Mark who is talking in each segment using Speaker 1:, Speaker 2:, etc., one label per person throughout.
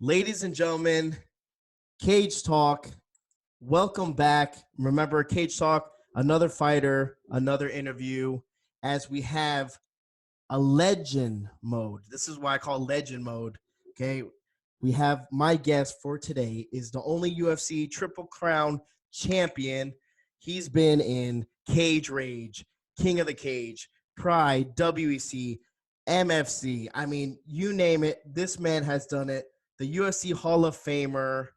Speaker 1: Ladies and gentlemen, Cage Talk, welcome back. Remember, Cage Talk, another fighter, another interview, as we have a legend mode. This is why I call legend mode, okay? We have my guest for today is the only UFC Triple Crown champion. He's been in Cage Rage, King of the Cage, Pride, WEC, MFC. I mean, you name it, this man has done it. The UFC Hall of Famer.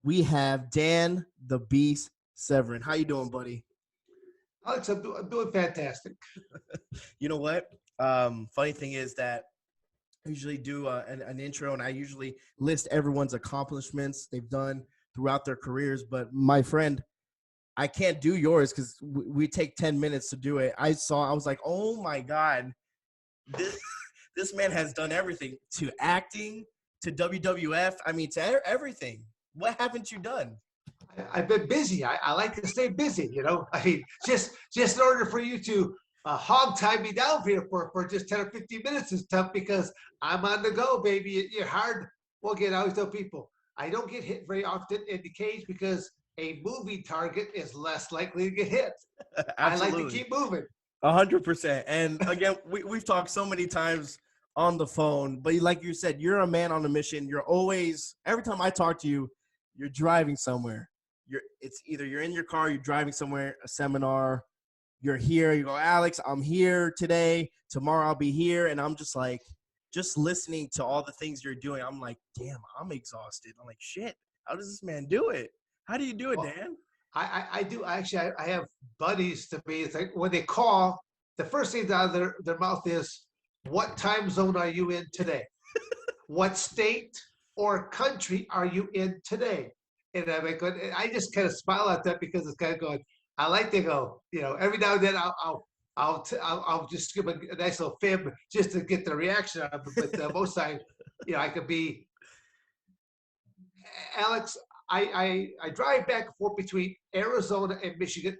Speaker 1: We have Dan the Beast Severn. How you doing, buddy?
Speaker 2: Alex, I'm doing fantastic.
Speaker 1: You know what? Funny thing is that I usually do an intro, and I usually list everyone's accomplishments they've done throughout their careers. But my friend, I can't do yours because we take 10 minutes to do it. I was like, oh my God, this man has done everything, to acting, to WWF. I mean, to everything. What haven't you done?
Speaker 2: I've been busy. I like to stay busy, you know. I mean, just in order for you to hog tie me down here for just 10 or 15 minutes is tough because I'm on the go, baby. You're hard. Well, again, I always tell people, I don't get hit very often in the cage because a moving target is less likely to get hit. I like to keep moving.
Speaker 1: 100%. And again, we've talked so many times on the phone, but like you said, you're a man on a mission. You're always, every time I talk to you, you're driving somewhere. It's either you're in your car, you're driving somewhere, a seminar, you're here, you go, Alex, I'm here today, tomorrow I'll be here. And I'm just like, just listening to all the things you're doing, I'm like, damn, I'm exhausted. I'm like, shit, how does this man do it? How do you do it, Dan?
Speaker 2: I do. Actually, I have buddies to me. It's like when they call, the first thing out of their mouth is, what time zone are you in today? What state or country are you in today? And I'm like, I just kind of smile at that because it's kind of going, I like to go, you know, every now and then I'll just give a nice little fib just to get the reaction out of it. But most times, you know, I could be, Alex, I drive back and forth between Arizona and Michigan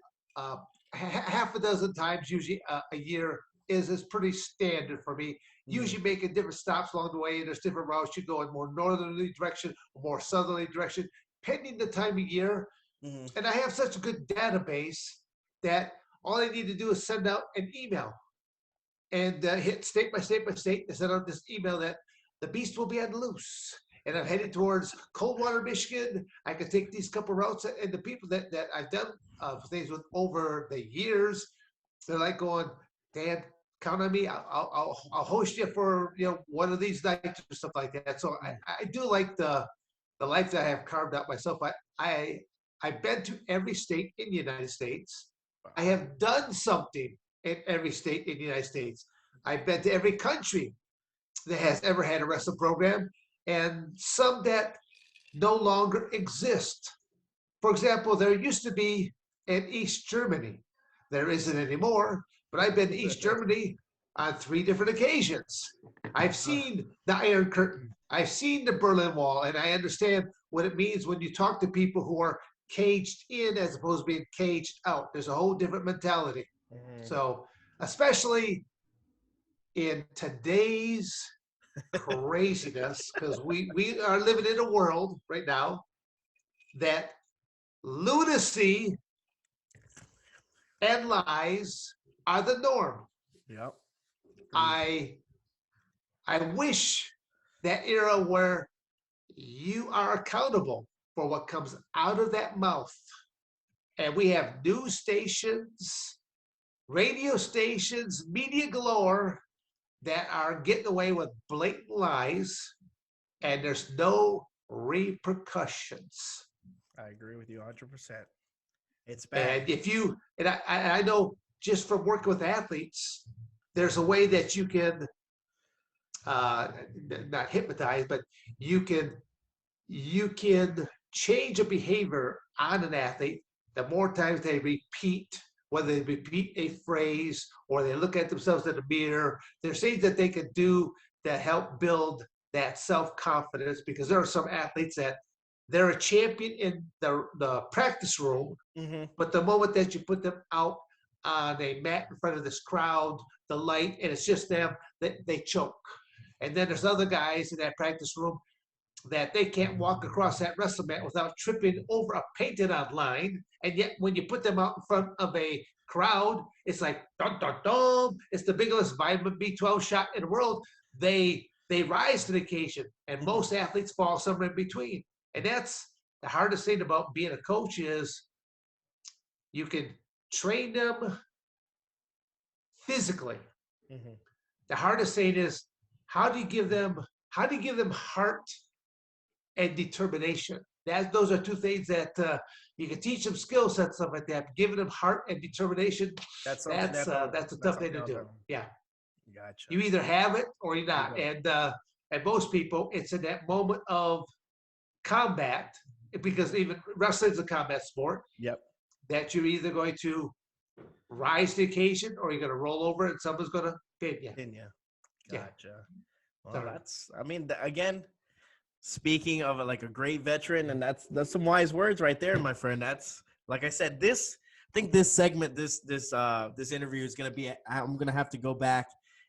Speaker 2: half a dozen times, usually a year is pretty standard for me. Usually making different stops along the way, and there's different routes. You go in more northerly direction, or more southerly direction, pending the time of year. And I have such a good database that all I need to do is send out an email and hit state by state by state and send out this email that the beast will be on the loose. And I'm headed towards Coldwater, Michigan. I can take these couple routes, and the people that I've done things with over the years, they're like going, Dan, count on me. I'll host you for, you know, one of these nights or stuff like that. So I do like the life that I have carved out myself. I've been to every state in the United States. I have done something in every state in the United States. I've been to every country that has ever had a wrestling program, and some that no longer exist. For example, there used to be in East Germany. There isn't anymore, but I've been to East Germany on 3 different occasions. I've seen the Iron Curtain. I've seen the Berlin Wall, and I understand what it means when you talk to people who are caged in as opposed to being caged out. There's a whole different mentality. So, especially in today's craziness, because we are living in a world right now that lunacy and lies are the norm.
Speaker 1: Yep.
Speaker 2: I wish that era where you are accountable for what comes out of that mouth. And we have news stations, radio stations, media galore that are getting away with blatant lies, and there's no repercussions.
Speaker 1: I agree with you 100%. It's bad.
Speaker 2: And if you, and I know just from working with athletes, there's a way that you can not hypnotize, but you can change a behavior on an athlete the more times they repeat, whether they repeat a phrase or they look at themselves in the mirror. There's things that they can do that help build that self-confidence, because there are some athletes that they're a champion in the practice room, but the moment that you put them out on a mat in front of this crowd, the light, and it's just them, they choke. And then there's other guys in that practice room, that they can't walk across that wrestle mat without tripping over a painted on line. And yet, when you put them out in front of a crowd, it's like dun dun dun. It's the biggest vitamin B12 shot in the world. They rise to the occasion, and most athletes fall somewhere in between. And that's the hardest thing about being a coach is you can train them physically.
Speaker 1: Mhm.
Speaker 2: The hardest thing is how do you give them heart and determination. Those are two things that you can teach them skill sets, stuff like that. But giving them heart and determination,
Speaker 1: That's something that
Speaker 2: that's a
Speaker 1: that's
Speaker 2: tough thing
Speaker 1: something
Speaker 2: to
Speaker 1: else.
Speaker 2: do. Yeah,
Speaker 1: Gotcha.
Speaker 2: you either have it or you're
Speaker 1: You
Speaker 2: not.
Speaker 1: don't.
Speaker 2: And most people, it's in that moment of combat, because even wrestling is a combat sport,
Speaker 1: Yep.
Speaker 2: that you're either going to rise to the occasion or you're going to roll over and someone's going to pin you.
Speaker 1: Yeah.
Speaker 2: Yeah.
Speaker 1: Gotcha. Well,
Speaker 2: Sorry.
Speaker 1: that's. I mean, again, speaking of like a great veteran, and that's some wise words right there, my friend. That's like I said. I think this segment, this interview is gonna be. I'm gonna have to go back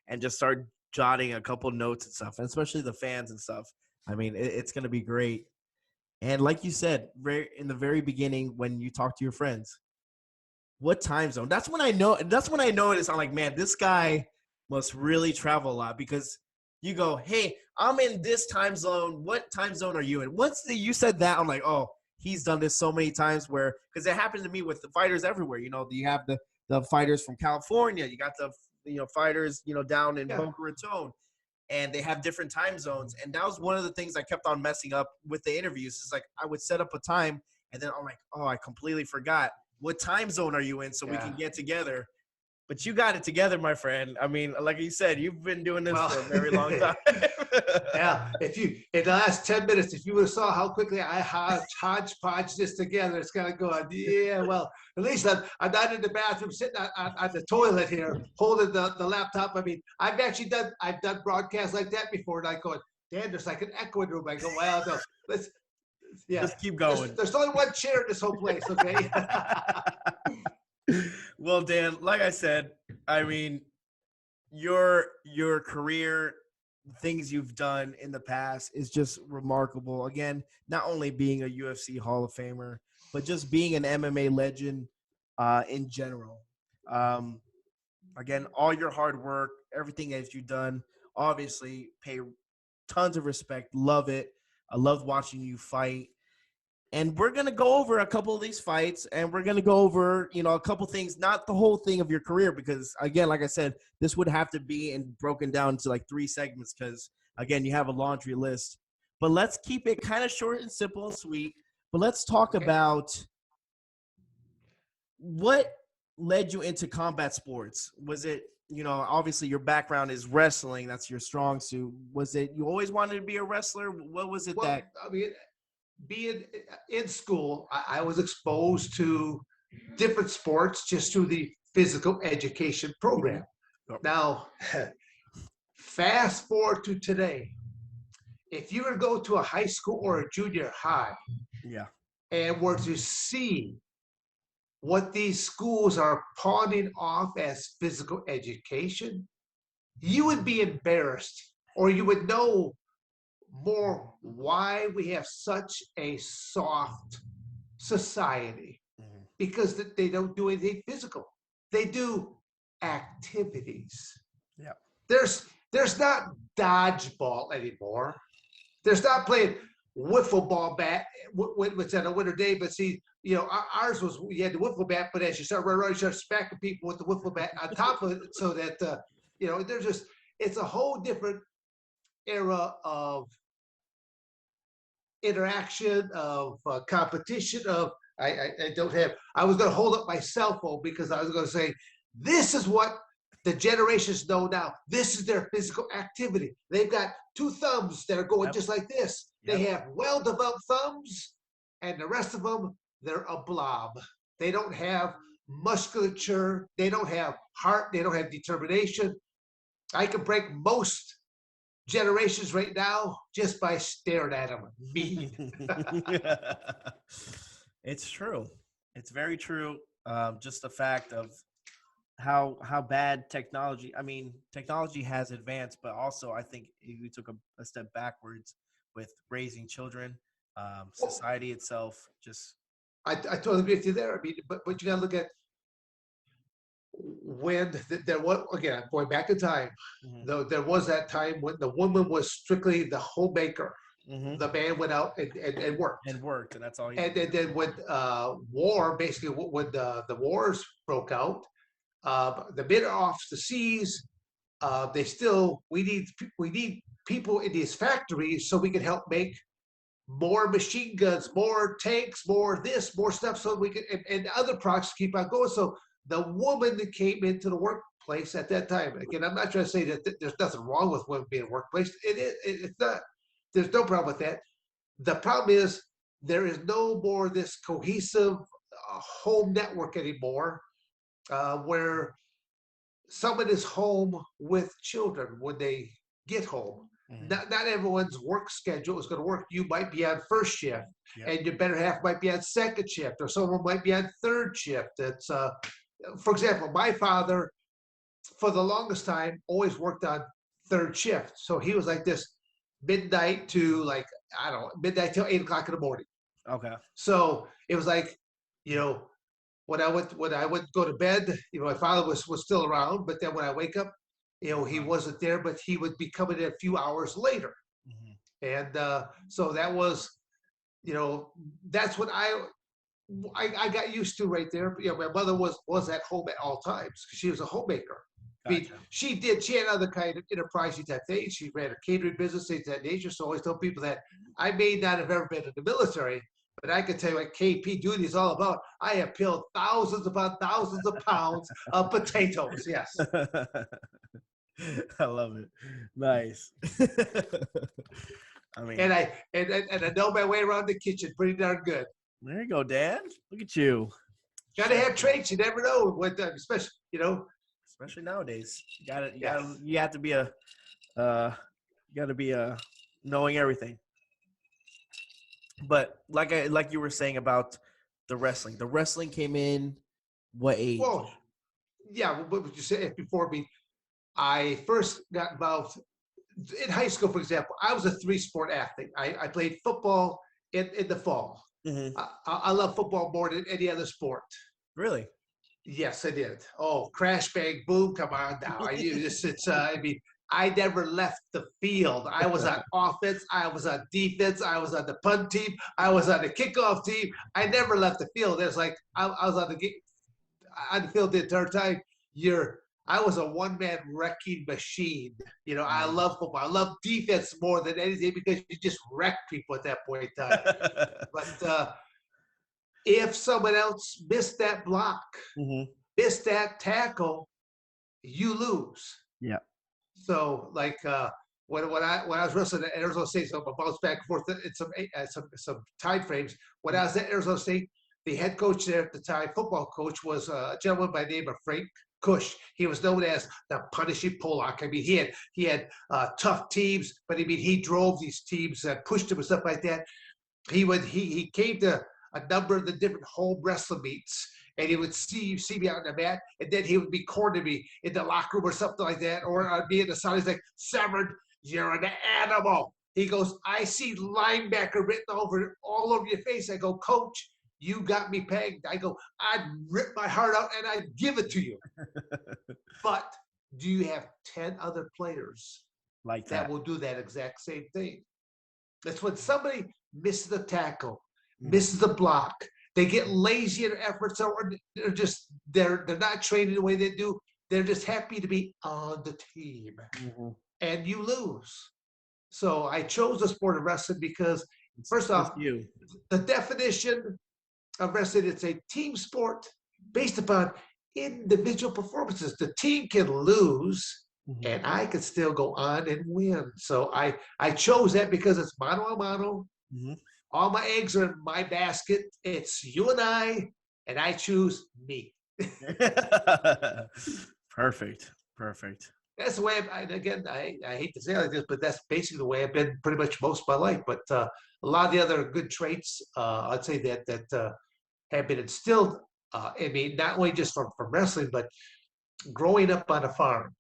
Speaker 1: and just start jotting a couple notes and stuff, and especially the fans and stuff. I mean, it's gonna be great. And like you said, in the very beginning, when you talk to your friends, what time zone? That's when I know. That's when I notice. I'm like, man, this guy must really travel a lot because you go, hey, I'm in this time zone. What time zone are you in? You said that? I'm like, oh, he's done this so many times where because it happened to me with the fighters everywhere. You know, you have the fighters from California. You got the fighters down in
Speaker 2: Yeah.
Speaker 1: Boca Raton, and they have different time zones. And that was one of the things I kept on messing up with the interviews. It's like I would set up a time, and then I'm like, oh, I completely forgot. What time zone are you in so we can get together? But you got it together, my friend. I mean, like you said, you've been doing this for a very long time.
Speaker 2: Yeah, if you in the last 10 minutes, if you would have saw how quickly I hodgepodge this together, it's kind of going, yeah, well, at least I'm not in the bathroom sitting on the toilet here holding the laptop. I mean, I've done broadcasts like that before, and I go, Dan, there's like an echo in the room. I go, well, no, let's, yeah,
Speaker 1: Just keep going.
Speaker 2: there's only one chair in this whole place, okay?
Speaker 1: Well, Dan, like I said, I mean, your career, things you've done in the past is just remarkable. Again, not only being a UFC Hall of Famer, but just being an MMA legend in general. Um, again, all your hard work, everything that you've done, obviously pay tons of respect. Love it. I love watching you fight. And we're going to go over a couple of these fights, and we're going to go over, a couple things, not the whole thing of your career, because again, like I said, this would have to be broken down to like 3 segments because again, you have a laundry list. But let's keep it kind of short and simple and sweet. But let's talk about what led you into combat sports. Was it, obviously your background is wrestling, that's your strong suit. Was it you always wanted to be a wrestler? What was it
Speaker 2: Well,
Speaker 1: that
Speaker 2: I mean, being in school, I was exposed to different sports just through the physical education program. Now, fast forward to today. If you were to go to a high school or a junior high
Speaker 1: Yeah.
Speaker 2: and were to see what these schools are pawning off as physical education, you would be embarrassed, or you would know more why we have such a soft society, because they don't do anything physical. They do activities.
Speaker 1: Yeah.
Speaker 2: There's not dodgeball anymore. There's not playing wiffle ball bat, which on a winter day. But see, ours was you had the wiffle bat, but as you start running, you start smacking people with the wiffle bat on top of it, so that there's just it's a whole different era of interaction, of competition, of I don't have. I was going to hold up my cell phone because I was going to say, this is what the generations know now. This is their physical activity. They've got 2 thumbs that are going just like this. They have well-developed thumbs, and the rest of them, they're a blob. They don't have musculature. They don't have heart. They don't have determination. I can break most generations right now just by staring at them. Mean.
Speaker 1: It's true. It's very true. Just the fact of how bad technology. I mean, technology has advanced, but also I think we took a step backwards with raising children, society itself. Just
Speaker 2: I totally agree with you there. I mean, but you got to look at when there was, again, I'm going back in time.
Speaker 1: mhm,
Speaker 2: Though there was that time when the woman was strictly the homemaker.
Speaker 1: mhm,
Speaker 2: The man went out and worked.
Speaker 1: and worked, and that's all he
Speaker 2: And
Speaker 1: did.
Speaker 2: then when war, basically when the wars broke out, the men are off the seas. They still we need people in these factories so we can help make more machine guns, more tanks, more this, more stuff, so we can and other products keep on going. So the woman that came into the workplace at that time, again, I'm not trying to say that there's nothing wrong with women being in the workplace. It's not. There's no problem with that. The problem is there is no more this cohesive home network anymore, where someone is home with children when they get home.
Speaker 1: Mhm.
Speaker 2: Not everyone's work schedule is going to work. You might be on first shift,
Speaker 1: Yep.
Speaker 2: and your better half might be on second shift, or someone might be on third shift. That's, for example, my father, for the longest time, always worked on third shift. So he was like this midnight to like, I don't know, midnight till 8 o'clock in the morning.
Speaker 1: Okay.
Speaker 2: So it was like, you know, when I went to go to bed, my father was still around, but then when I wake up, he wasn't there, but he would be coming in a few hours later.
Speaker 1: Mhm.
Speaker 2: And so that was, that's what I got used to right there. My mother was at home at all times because she was a homemaker. I mean,
Speaker 1: Gotcha.
Speaker 2: she had other kind of enterprise type things. She ran a catering business, things of that nature. So I always tell people that I may not have ever been in the military, but I can tell you what KP duty is all about. I have peeled thousands upon thousands of pounds of potatoes. Yes.
Speaker 1: I love it. Nice. I mean,
Speaker 2: And I know my way around the kitchen pretty darn good.
Speaker 1: there you go, Dan. Look at you.
Speaker 2: Got to have traits. You never know what, especially
Speaker 1: Especially nowadays.
Speaker 2: Yes.
Speaker 1: You have to be you got to be knowing everything. But like you were saying about the wrestling came in what age?
Speaker 2: Well, yeah. What would you say before me? I first got involved in high school, for example. I was a three-sport athlete. I played football in the fall.
Speaker 1: Mhm.
Speaker 2: I love football more than any other sport.
Speaker 1: Really?
Speaker 2: Yes, I did. Oh, crash, bang, boom! Come on now. I mean, I never left the field. I was on offense. I was on defense. I was on the punt team. I was on the kickoff team. I never left the field. It's like I was on the field the entire time. I was a one-man wrecking machine. I love football. I love defense more than anything because you just wreck people at that point in time. But if someone else missed that block,
Speaker 1: Mhm.
Speaker 2: missed that tackle, you lose.
Speaker 1: Yeah.
Speaker 2: So like when I was wrestling at Arizona State, so I bounce back and forth in some time frames. When I was at Arizona State, the head coach there at the time, football coach, was a gentleman by the name of Frank Cush. He was known as the punishing Pollock. I mean, he had tough teams, but I mean he drove these teams and pushed them and stuff like that. He came to a number of the different home wrestling meets, and he would see me out on the mat, and then he would be cornering me in the locker room or something like that, or I'd be in the side. He's like, "Severn, you're an animal." He goes, "I see linebacker written all over your face." I go, "Coach, you got me pegged." I go, "I'd rip my heart out and I'd give it to you." But do you have 10 other players
Speaker 1: Like
Speaker 2: that
Speaker 1: that.
Speaker 2: will do that exact same thing? That's when somebody misses a tackle,
Speaker 1: Mhm.
Speaker 2: misses a block. They get lazy in their efforts, or they're not trained the way they do. They're just happy to be on the team,
Speaker 1: Mhm.
Speaker 2: and you lose. So I chose the sport of wrestling because, first
Speaker 1: It's
Speaker 2: off,
Speaker 1: you.
Speaker 2: the definition of wrestling, it's a team sport based upon individual performances. The team can lose,
Speaker 1: Mhm.
Speaker 2: and I can still go on and win. So I chose that because it's mano a mano.
Speaker 1: Mhm.
Speaker 2: All my eggs are in my basket. It's you and I choose me.
Speaker 1: Perfect. Perfect.
Speaker 2: That's the way I hate to say it like this, but that's basically the way I've been pretty much most of my life. But a lot of the other good traits, I'd say that have been instilled in me, not only just from wrestling, but growing up on a farm.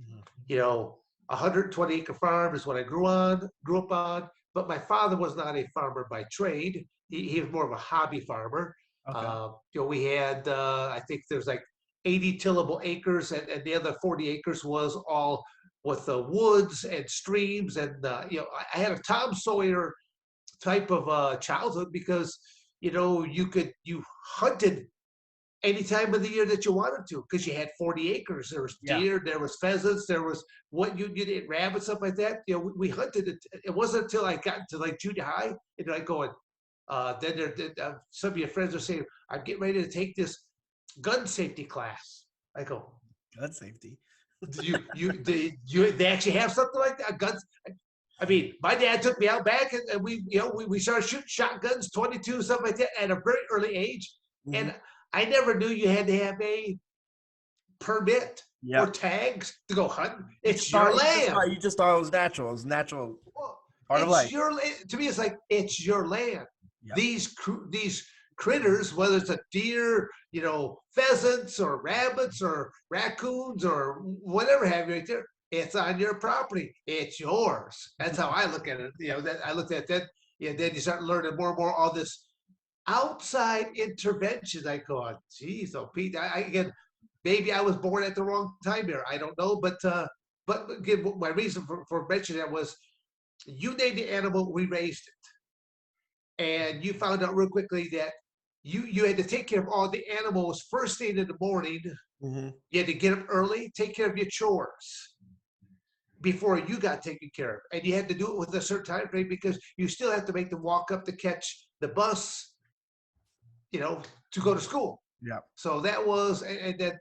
Speaker 1: Mhm.
Speaker 2: You know, 120-acre farm is what I grew up on. but my father was not a farmer by trade. He was more of a hobby farmer.
Speaker 1: Okay.
Speaker 2: We had, I think there's like 80 tillable acres, and the other 40 acres was all with the woods and streams. And, I had a Tom Sawyer type of childhood because, you hunted any time of the year that you wanted to because you had 40 acres. There was
Speaker 1: Yeah.
Speaker 2: deer, there was pheasants, there was what you did, rabbits, stuff like that. We hunted it. It wasn't until I got to like junior high and I going, some of your friends are saying, I'm getting ready to take this gun safety class. I go,
Speaker 1: Gun safety.
Speaker 2: they actually have something like that? Guns. I mean, my dad took me out back and we started shooting shotguns, 22, something like that at a very early age.
Speaker 1: Mm-hmm.
Speaker 2: And I never knew you had to have a permit or tags to go hunting. It's your land.
Speaker 1: You just thought it was natural. It's natural part of
Speaker 2: It's
Speaker 1: life.
Speaker 2: your land. To me, it's like it's your land.
Speaker 1: Yep.
Speaker 2: These critters, whether it's a deer, pheasants or rabbits or raccoons or whatever have you right there, it's on your property. It's yours. That's how I look at it. I looked at that. Then you start learning more and more all this outside intervention. I go, geez, oh Pete, again, maybe I was born at the wrong time here. I don't know, but again, my reason for mentioning that was you named the animal, we raised it, and you found out real quickly that you had to take care of all the animals first thing in the morning.
Speaker 1: Mm-hmm.
Speaker 2: You had to get up early, take care of your chores before you got taken care of, and you had to do it with a certain time frame because you still have to make them walk up to catch the bus, to go to school.
Speaker 1: Yeah.
Speaker 2: So that was, and then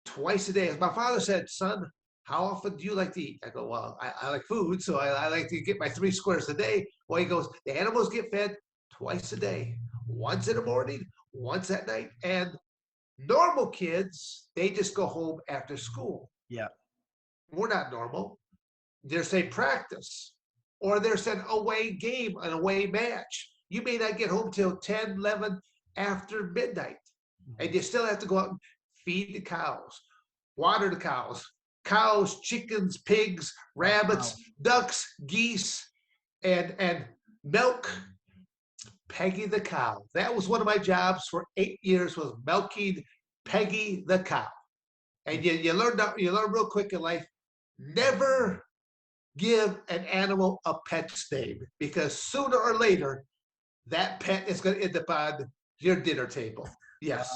Speaker 2: twice a day, as my father said, son, how often do you like to eat? I go, well, I like food, so I like to get my 3 squares a day. Well, he goes, the animals get fed twice a day, once in the morning, once at night. And normal kids, they just go home after school.
Speaker 1: Yeah.
Speaker 2: We're not normal. There's a practice, or there's an away game, an away match. You may not get home till 10, 11 after midnight, and you still have to go out and feed the cows, water the cows, chickens, pigs, rabbits, ducks, geese, and milk Peggy the cow. That was one of my jobs for 8 years, was milking Peggy the cow. And you learn real quick in life, never give an animal a pet's name, because sooner or later that pet is going to end up on your dinner table. Yes.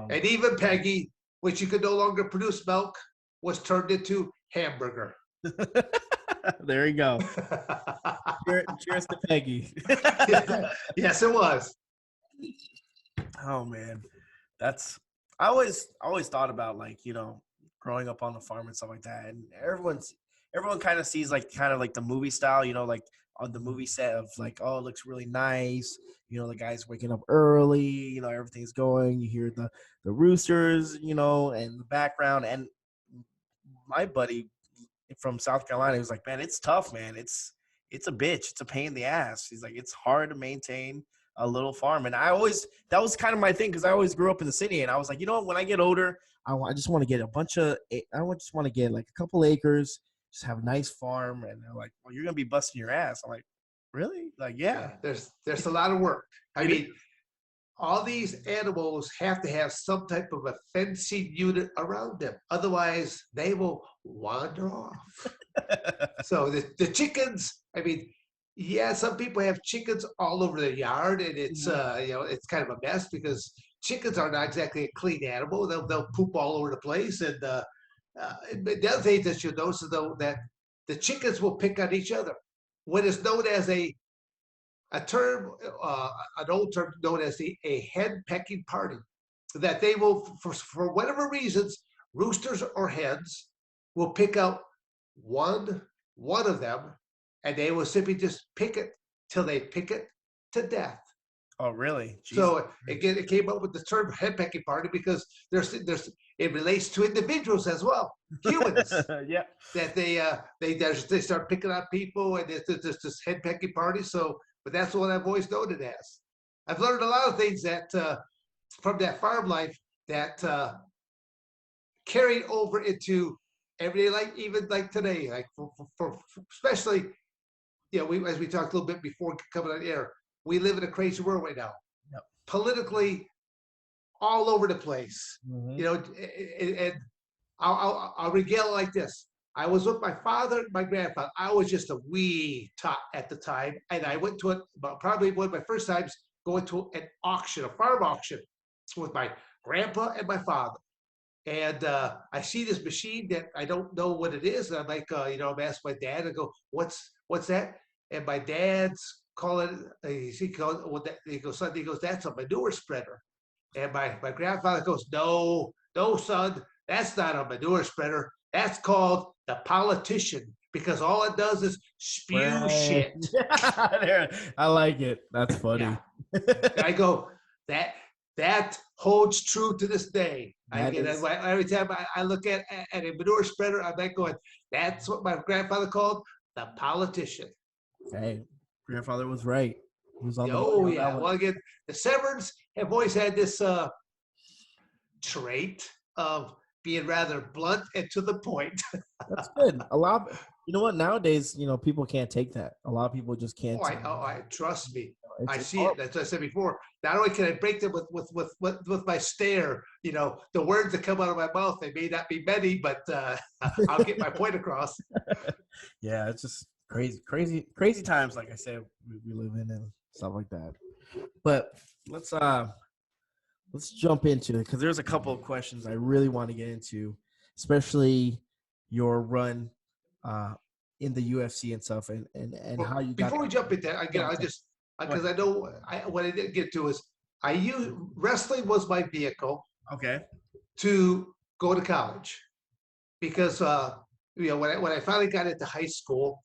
Speaker 2: And even Peggy, which you could no longer produce milk, was turned into hamburger.
Speaker 1: There you go. Cheers to Peggy.
Speaker 2: Yes, it was.
Speaker 1: Oh man, I always thought about, like, growing up on the farm and stuff like that, and everyone kind of sees like the movie style, like on the movie set of like, oh, it looks really nice, the guy's waking up early, everything's going, you hear the roosters, and the background. And my buddy from South Carolina, he was like, man, it's tough, man. It's a bitch. It's a pain in the ass. He's like, it's hard to maintain a little farm. And that was kind of my thing, because I always grew up in the city, and I was like, when I get older, I just want to get just want to get like a couple acres, just have a nice farm. And they're like, well, you're going to be busting your ass. I'm like, really? Like, yeah.
Speaker 2: There's a lot of work. I mean, all these animals have to have some type of a fencing unit around them. Otherwise, they will wander off. So the chickens, I mean, yeah, some people have chickens all over their yard, and it's it's kind of a mess, because chickens are not exactly a clean animal. They'll poop all over the place. And the other thing that you'll notice, though, that the chickens will pick on each other. What is known as an old term known as a hen pecking party, that they will, for whatever reasons, roosters or hens will pick out one of them, and they will simply just pick it till they pick it to death.
Speaker 1: Oh, really? Jesus.
Speaker 2: So again, it came up with the term hen pecking party because it relates to individuals as well, humans.
Speaker 1: Yeah.
Speaker 2: That they start picking on people, and there's this hen pecking party. So, but that's what I've always known it as. I've learned a lot of things that from that farm life that carried over into everyday life, even like today, like for especially as we talked a little bit before coming on air, we live in a crazy world right now.
Speaker 1: Yep.
Speaker 2: Politically, all over the place.
Speaker 1: Mm-hmm.
Speaker 2: And I'll regale it like this. I was with my father and my grandfather. I was just a wee tot at the time, and I went to it probably one of my first times going to an auction, a farm auction, with my grandpa and my father. And I see this machine that I don't know what it is. And I'm like, I'm asking my dad. I go, what's that? And my dad's calling. He goes, son. He goes, that's a manure spreader. And my grandfather goes, no, son, that's not a manure spreader. That's called the politician, because all it does is spew shit.
Speaker 1: I like it. That's funny.
Speaker 2: Yeah. I go, that holds true to this day. Every time I look at a manure spreader, I'm like going, that's what my grandfather called the politician.
Speaker 1: Hey, grandfather was right. He was on
Speaker 2: yeah. Well, again, the Severns have always had this trait of being rather blunt and to the point.
Speaker 1: That's good. You know what? Nowadays, people can't take that. A lot of people just can't.
Speaker 2: Trust me. I see it. That's what I said before. Not only can I break them with my stare, the words that come out of my mouth, they may not be many, but I'll get my point across.
Speaker 1: Yeah, it's just crazy times. Like I said, we live in and stuff like that. But let's jump into it, because there's a couple of questions I really want to get into, especially your run in the UFC and stuff, and how you got.
Speaker 2: Before we jump into that, again, I just because I know what I didn't get to is wrestling was my vehicle.
Speaker 1: Okay.
Speaker 2: To go to college, because when I finally got into high school,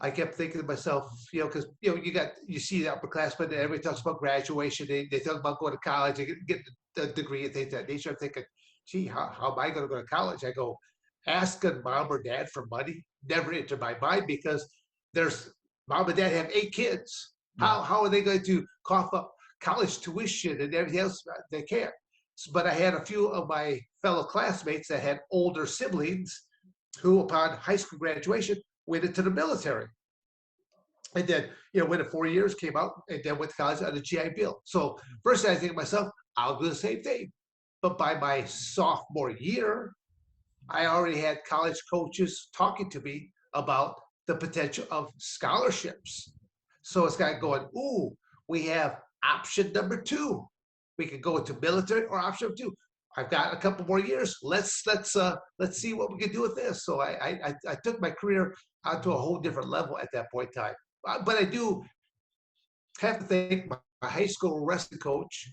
Speaker 2: I kept thinking to myself, because you see the upperclassmen, and everybody talks about graduation, they talk about going to college, they get the degree and things like that. They start thinking, gee, how am I going to go to college? I go, asking mom or dad for money never entered my mind, because there's mom and dad have 8 kids. How are they going to cough up college tuition and everything else? They can't. But I had a few of my fellow classmates that had older siblings who, upon high school graduation, went into the military. And then, went to 4 years, came out, and then went to college on a GI Bill. So first I think to myself, I'll do the same thing. But by my sophomore year, I already had college coaches talking to me about the potential of scholarships. So it's got going, ooh, we have option number 2. We could go into military, or option number 2. I've got a couple more years. Let's see what we can do with this. So I took my career out to a whole different level at that point in time. But I do have to thank my high school wrestling coach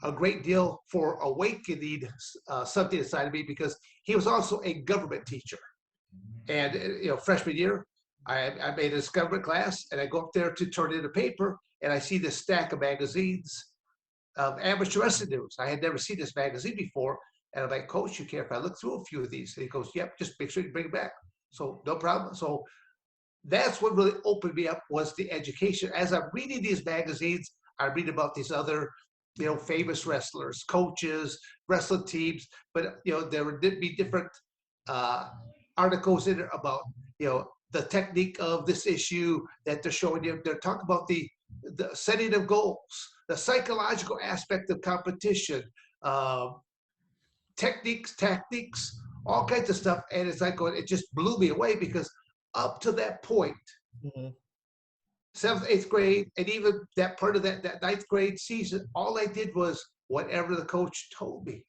Speaker 2: a great deal for awakening something inside of me, because he was also a government teacher. And freshman year, I made a government class, and I go up there to turn in a paper, and I see this stack of magazines of amateur wrestling news. I had never seen this magazine before, and I'm like, Coach, you care if I look through a few of these? And he goes, yep, just make sure you bring it back. So no problem. So that's what really opened me up, was the education. As I'm reading these magazines, I read about these other famous wrestlers, coaches, wrestling teams, but there would be different articles in there about the technique of this issue that they're showing you. They're talking about the setting of goals, the psychological aspect of competition, techniques, tactics, all kinds of stuff. And it's like it just blew me away, because up to that point, 7th, 8th grade, and even that part of that 9th grade season, all I did was whatever the coach told me.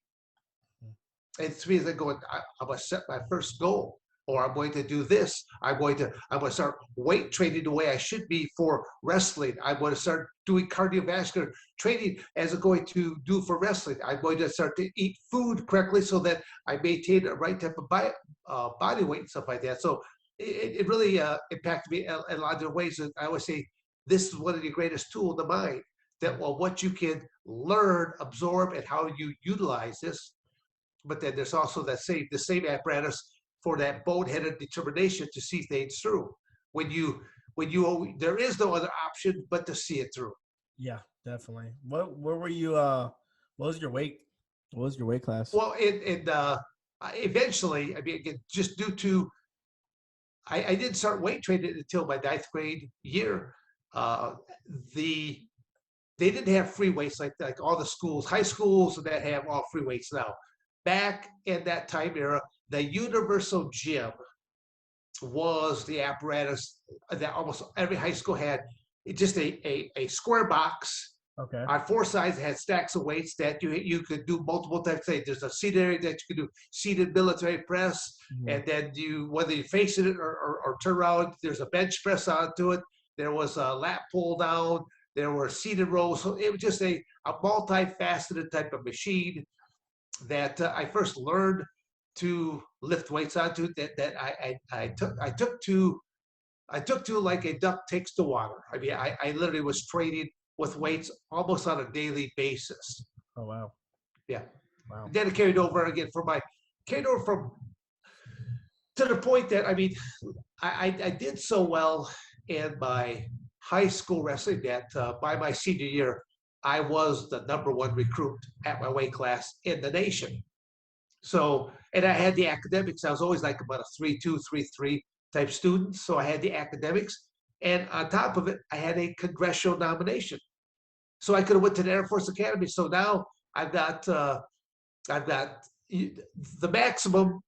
Speaker 2: And to me, it's like going, I'm going to set my first goal, or I'm going to do this. I'm going to start weight training the way I should be for wrestling. I'm going to start doing cardiovascular training as I'm going to do for wrestling. I'm going to start to eat food correctly so that I maintain the right type of body weight and stuff like that. So it really impacted me in a lot of different ways. And I always say, this is one of the greatest tools in the mind, that what you can learn, absorb, and how you utilize this. But then there's also the same apparatus for that boneheaded determination to see things through. When there is no other option but to see it through.
Speaker 1: Yeah, definitely. Where were you? What was your weight? What was your weight class?
Speaker 2: Well, eventually, I mean, just due to I didn't start weight training until my ninth grade year. Uh, the they didn't have free weights like all the schools, high schools that have all free weights now. Back in that time era, the universal gym was the apparatus that almost every high school had. It just a square box
Speaker 1: Okay.
Speaker 2: on four sides. It had stacks of weights that you could do multiple types of things. There's a seated area that you could do seated military press, and then whether you face it or turn around, there's a bench press onto it. There was a lat pull down. There were seated rows. So it was just a multifaceted type of machine that I first learned to lift weights onto. I took to like a duck takes to water. I mean, I literally was training with weights almost on a daily basis.
Speaker 1: Oh wow.
Speaker 2: Yeah.
Speaker 1: Wow.
Speaker 2: And then it carried over again carried over from to the point that I mean, I did so well in my high school wrestling that by my senior year, I was the #1 recruit at my weight class in the nation. So, and I had the academics. I was always like about a 3.2, 3.3 type student. So I had the academics, and on top of it, I had a congressional nomination. So I could have went to the Air Force Academy. So now I've got the maximum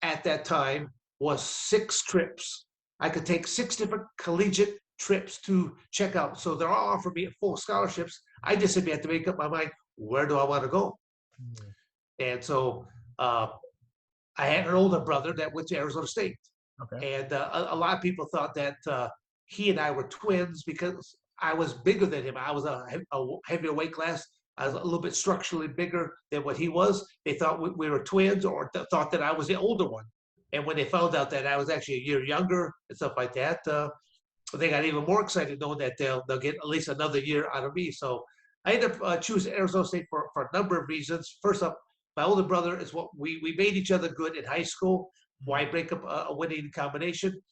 Speaker 2: at that time was 6 trips. I could take 6 different collegiate trips to check out. So they're all offering me full scholarships. I just simply had to make up my mind, where do I want to go? And so I had an older brother that went to Arizona State.
Speaker 1: Okay.
Speaker 2: And a lot of people thought that he and I were twins because I was bigger than him. I was a heavier weight class. I was a little bit structurally bigger than what he was. They thought we were twins, or thought that I was the older one. And when they found out that I was actually a year younger and stuff like that, they got even more excited knowing that they'll get at least another year out of me. So I ended up choosing Arizona State for a number of reasons. First up, my older brother is what we made each other good in high school. Why break up a winning combination?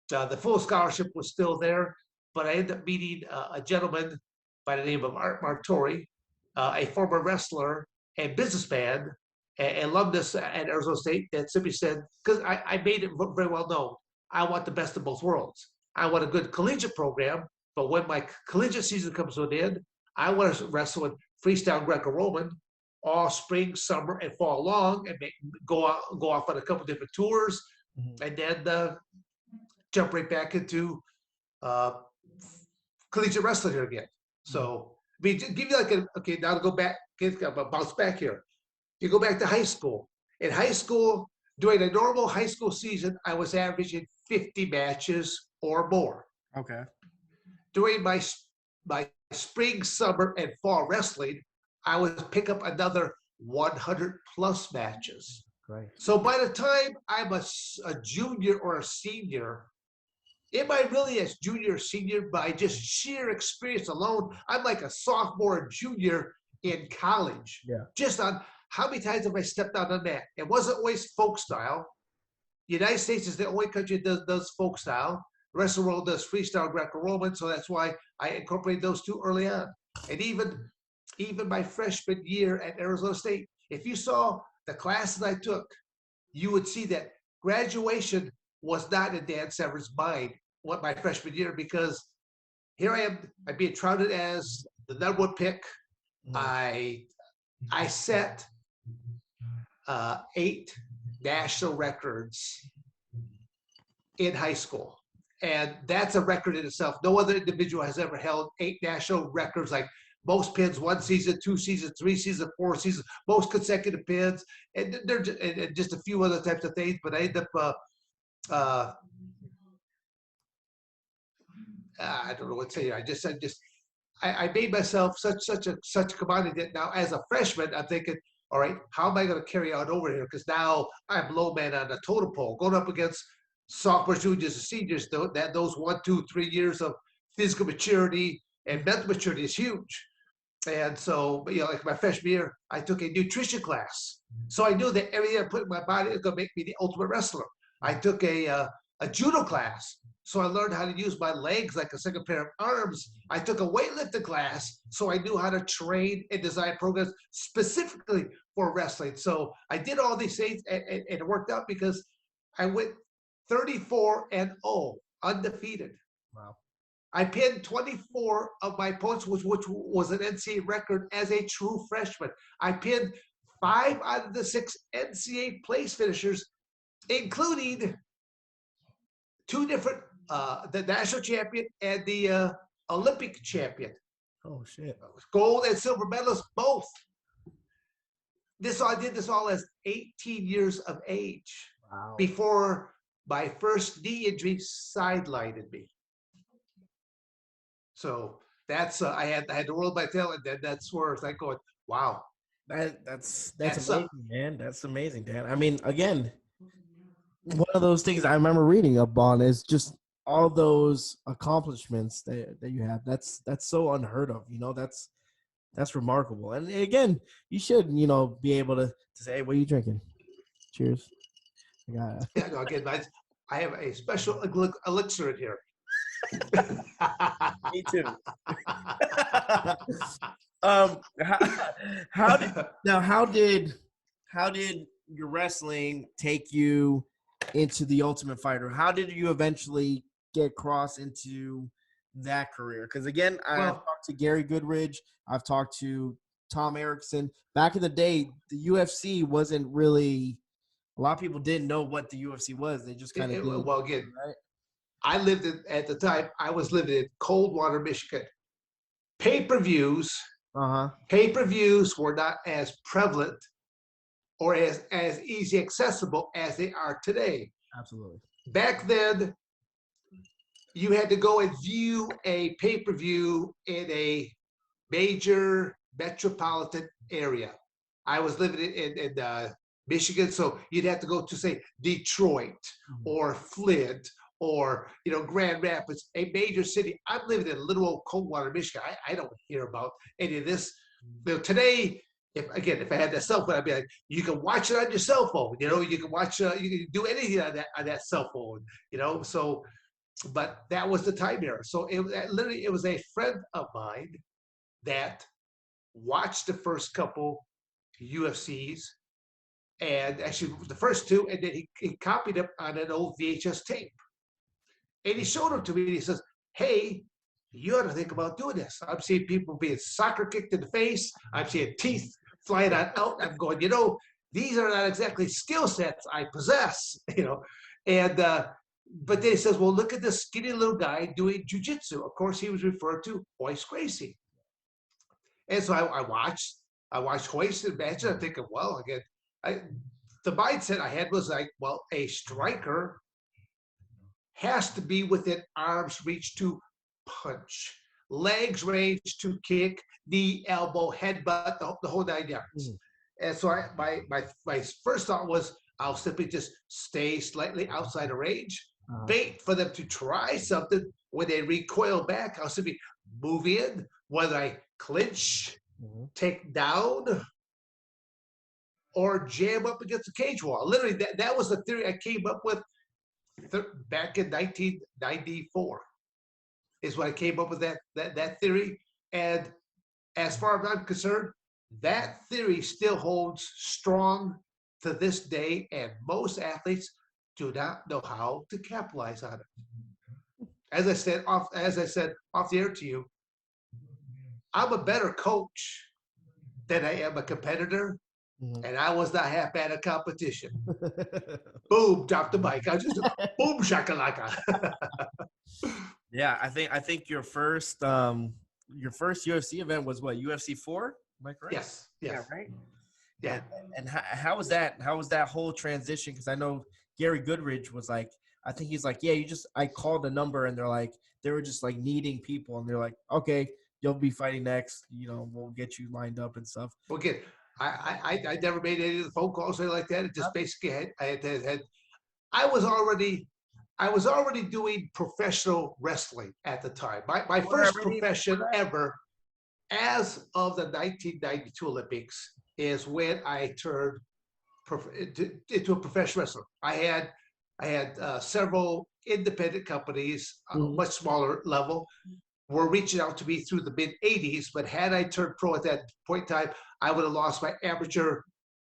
Speaker 2: The full scholarship was still there, but I ended up meeting a gentleman by the name of Art Martori, a former wrestler and businessman, and alumnus at Arizona State, that simply said, because I made it very well known, I want the best of both worlds. I want a good collegiate program, but when my collegiate season comes to an end, I want to wrestle in freestyle Greco-Roman all spring, summer, and fall long, and go off on a couple different tours, and then jump right back into collegiate wrestling here again. So, I mean, give you like okay, now to go back, bounce back here. You go back to high school. In high school, during a normal high school season, I was averaging 50 matches or more.
Speaker 1: Okay.
Speaker 2: During my spring, summer, and fall wrestling, I would pick up another 100 plus matches.
Speaker 1: Great.
Speaker 2: So by the time I'm a junior or a senior, am I really a junior or senior by just sheer experience alone? I'm like a sophomore or junior in college.
Speaker 1: Yeah.
Speaker 2: Just on how many times have I stepped out on that? It wasn't always folk style. The United States is the only country that does folk style. The rest of the world does freestyle Greco-Roman, so that's why I incorporated those two early on. And even my freshman year at Arizona State, if you saw the classes I took, you would see that graduation was not in Dan Severn's mind what my freshman year, because here I am, I'm being touted as the #1 pick. I set 8 national records in high school. And that's a record in itself. No other individual has ever held 8 national records, like most pins, 1 season, 2 seasons, 3 seasons, 4 seasons, most consecutive pins, and they're just a few other types of things. But I end up, I don't know what to say. I made myself such a commodity that now, as a freshman, I'm thinking, all right, how am I going to carry on over here? Because now I'm low man on the totem pole, going up against sophomores, juniors, and seniors. Those 1, 2, 3 years of physical maturity and mental maturity is huge. And so, like my freshman year, I took a nutrition class. So I knew that everything I put in my body is going to make me the ultimate wrestler. I took a judo class. So I learned how to use my legs like a second pair of arms. I took a weightlifting class. So I knew how to train and design programs specifically for wrestling. So I did all these things, and it worked out because I went 34-0, undefeated.
Speaker 1: Wow.
Speaker 2: I pinned 24 of my opponents, which was an NCAA record as a true freshman. I pinned 5 out of the 6 NCAA place finishers, including 2 different, the national champion and the Olympic champion.
Speaker 1: Oh shit.
Speaker 2: Gold and silver medalists, both. I did this all as 18 years of age.
Speaker 1: Wow.
Speaker 2: Before my first knee injury sidelined me. So that's I had to roll my tail, and then that's where it's like going, wow.
Speaker 1: That's amazing, man. That's amazing, Dan. I mean, again, one of those things I remember reading up on is just all those accomplishments that you have. That's so unheard of. That's remarkable. And again, you should, be able to say, hey, what are you drinking? Cheers.
Speaker 2: Yeah, no, again, I have a special elixir in here.
Speaker 1: Me too. How did your wrestling take you into the Ultimate Fighter? How did you eventually get crossed into that career? Because again, I've talked to Gary Goodridge, I've talked to Tom Erickson. Back in the day, the UFC wasn't really. A lot of people didn't know what the UFC was. They just kind of did.
Speaker 2: Well, again,
Speaker 1: right?
Speaker 2: I lived at the time. I was living in Coldwater, Michigan. Pay-per-views were not as prevalent or as easy accessible as they are today.
Speaker 1: Absolutely.
Speaker 2: Back then, you had to go and view a pay-per-view in a major metropolitan area. I was living in Michigan, so you'd have to go to, say, Detroit or Flint or Grand Rapids, a major city. I'm living in little old Coldwater, Michigan. I don't hear about any of this. Today, if I had that cell phone, I'd be like, you can watch it on your cell phone. You can watch, you can do anything on that cell phone. So, but that was the time era. So it was a friend of mine that watched the first couple UFCs, and actually the first 2, and then he copied them on an old VHS tape. And he showed them to me, and he says, hey, you ought to think about doing this. I'm seeing people being soccer kicked in the face. I'm seeing teeth flying out. I'm going, these are not exactly skill sets I possess, And but then he says, well, look at this skinny little guy doing jiu-jitsu. Of course, he was referred to Hoist Gracie. And so I watched Hoist and matches. I'm thinking, well, again, the mindset I had was like, well, a striker has to be within arm's reach to punch, legs range to kick, knee, elbow, headbutt, the whole 9 yards. And so my first thought was, I'll simply just stay slightly outside of range, bait for them to try something. When they recoil back, I'll simply move in, whether I clinch, take down, or jam up against the cage wall. Literally, that was the theory I came up with back in 1994. Is when I came up with that theory. And as far as I'm concerned, that theory still holds strong to this day, and most athletes do not know how to capitalize on it. As I said off the air to you, I'm a better coach than I am a competitor, and I was not half bad at competition. Boom, drop the mic. I just boom shakalaka.
Speaker 1: Yeah, I think your first UFC event was what, UFC 4? Am I correct?
Speaker 2: Yes.
Speaker 1: Yeah, right.
Speaker 2: Yeah.
Speaker 1: And how was that? How was that whole transition? Because I know Gary Goodridge was like, I think he's like, yeah, I called the number, and they were just like needing people, and they're like, okay, you'll be fighting next. We'll get you lined up and stuff.
Speaker 2: Well, again, I never made any of the phone calls or anything like that. It just basically I was already doing professional wrestling at the time. My first profession ever, as of the 1992 Olympics, is when I turned into a professional wrestler. I had several independent companies, much smaller level, were reaching out to me through the mid 80s. But had I turned pro at that point in time, I would have lost my amateur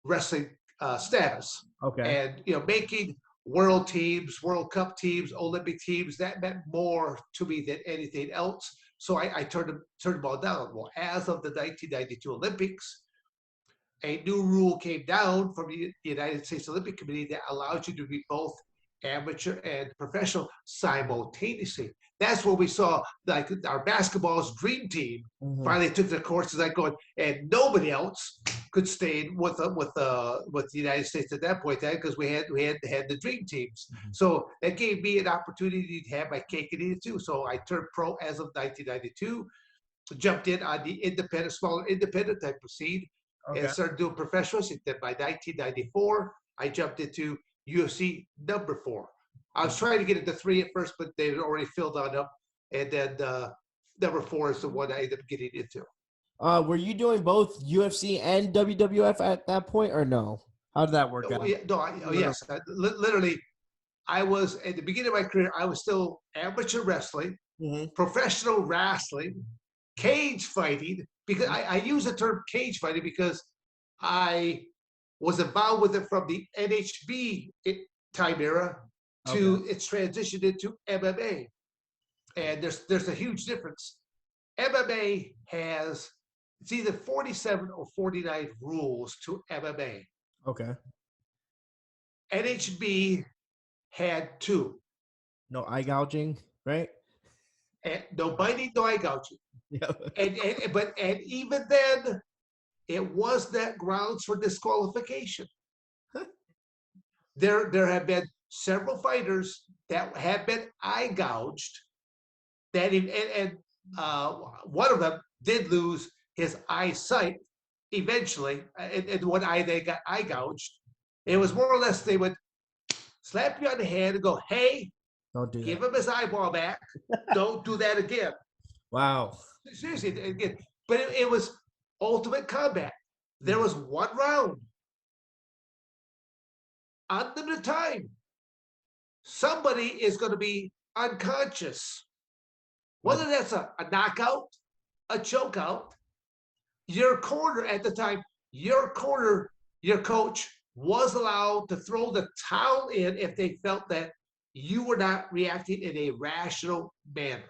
Speaker 2: wrestling status.
Speaker 1: Okay.
Speaker 2: And making world teams, World Cup teams, Olympic teams. That meant more to me than anything else. So I turned them all down. Well, as of the 1992 Olympics, a new rule came down from the United States Olympic Committee that allows you to be both amateur and professional simultaneously. That's where we saw like our basketball's dream team finally took their courses like going, and nobody else could stay with the United States at that point because we had the dream teams. So that gave me an opportunity to have my cake and eat it too. So I turned pro as of 1992, jumped in on the independent, smaller independent type of scene, and started doing professionals. And then by 1994, I jumped into UFC number 4. I was trying to get into 3 at first, but they had already filled on up. And then number 4 is the one I ended up getting into.
Speaker 1: Were you doing both UFC and WWF at that point, or no? How did that work out?
Speaker 2: Yes. Literally, I was at the beginning of my career. I was still amateur wrestling, professional wrestling, cage fighting. Because I use the term cage fighting because I was involved with it from the NHB time era to its transition into MMA. And there's a huge difference. MMA has, it's either 47 or 49 rules to MMA.
Speaker 1: Okay.
Speaker 2: NHB had 2.
Speaker 1: No eye gouging, right?
Speaker 2: And no biting, no eye gouging.
Speaker 1: Yeah.
Speaker 2: And even then, it was that grounds for disqualification. There have been several fighters that have been eye gouged. One of them did lose his eyesight eventually. And one eye they got eye gouged. It was more or less they would slap you on the hand and go, "Hey,
Speaker 1: don't do
Speaker 2: give
Speaker 1: that.
Speaker 2: him his eyeball back. Don't do that again."
Speaker 1: Wow.
Speaker 2: Seriously, again, but it was ultimate combat. There was 1 round. Unlimited time. Somebody is going to be unconscious. Whether that's a knockout, a chokeout, your corner at the time, your coach was allowed to throw the towel in if they felt that you were not reacting in a rational manner.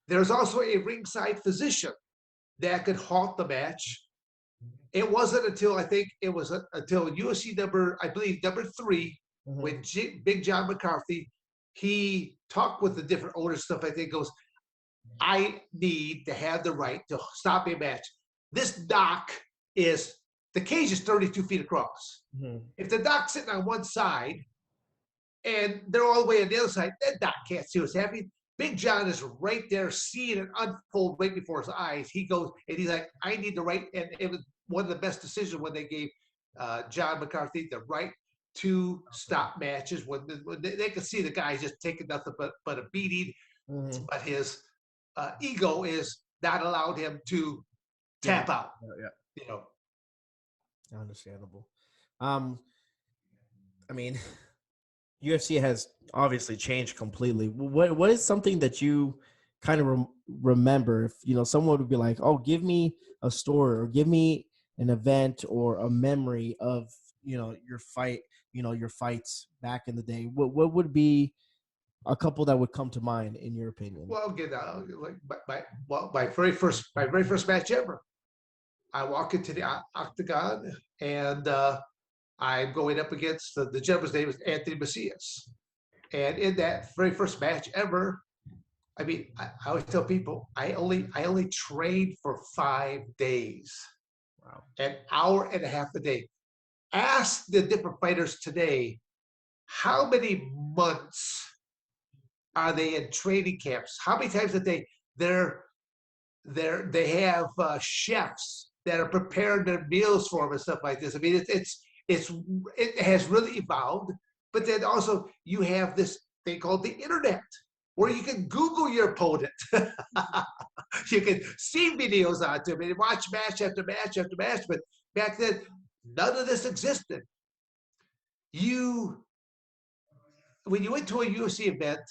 Speaker 2: There's also a ringside physician that could halt the match. It wasn't until until UFC number 3 when Big John McCarthy, he talked with the different owners, stuff like that, goes, "I need to have the right to stop a match. This dock the cage is 32 feet across. If the dock's sitting on one side and they're all the way on the other side, that dock can't see what's happening. Big John is right there seeing it unfold right before his eyes. He goes, and he's like, I need the right." And it was one of the best decisions when they gave John McCarthy the right to stop matches when they could see the guy just taking nothing but a beating, but his ego is not allowed him to tap out. You know,
Speaker 1: understandable. I mean, UFC has obviously changed completely. What is something that you kind of remember? If someone would be like, "Oh, give me a story or give me an event or a memory of your fight, your fights back in the day." What would be a couple that would come to mind in your opinion?
Speaker 2: Well, again, my very first match ever. I walk into the octagon and I'm going up against the gentleman's name is Anthony Macias. And in that very first match ever, I mean, I always tell people I only trained for 5 days.
Speaker 1: Wow.
Speaker 2: An hour and a half a day. Ask the different fighters today, how many months are they in training camps? How many times a day they have chefs that are preparing their meals for them and stuff like this. I mean, it has really evolved. But then also you have this thing called the internet, where you can Google your opponent. You can see videos on them and watch match after match after match. But back then, none of this existed. When you went to a UFC event,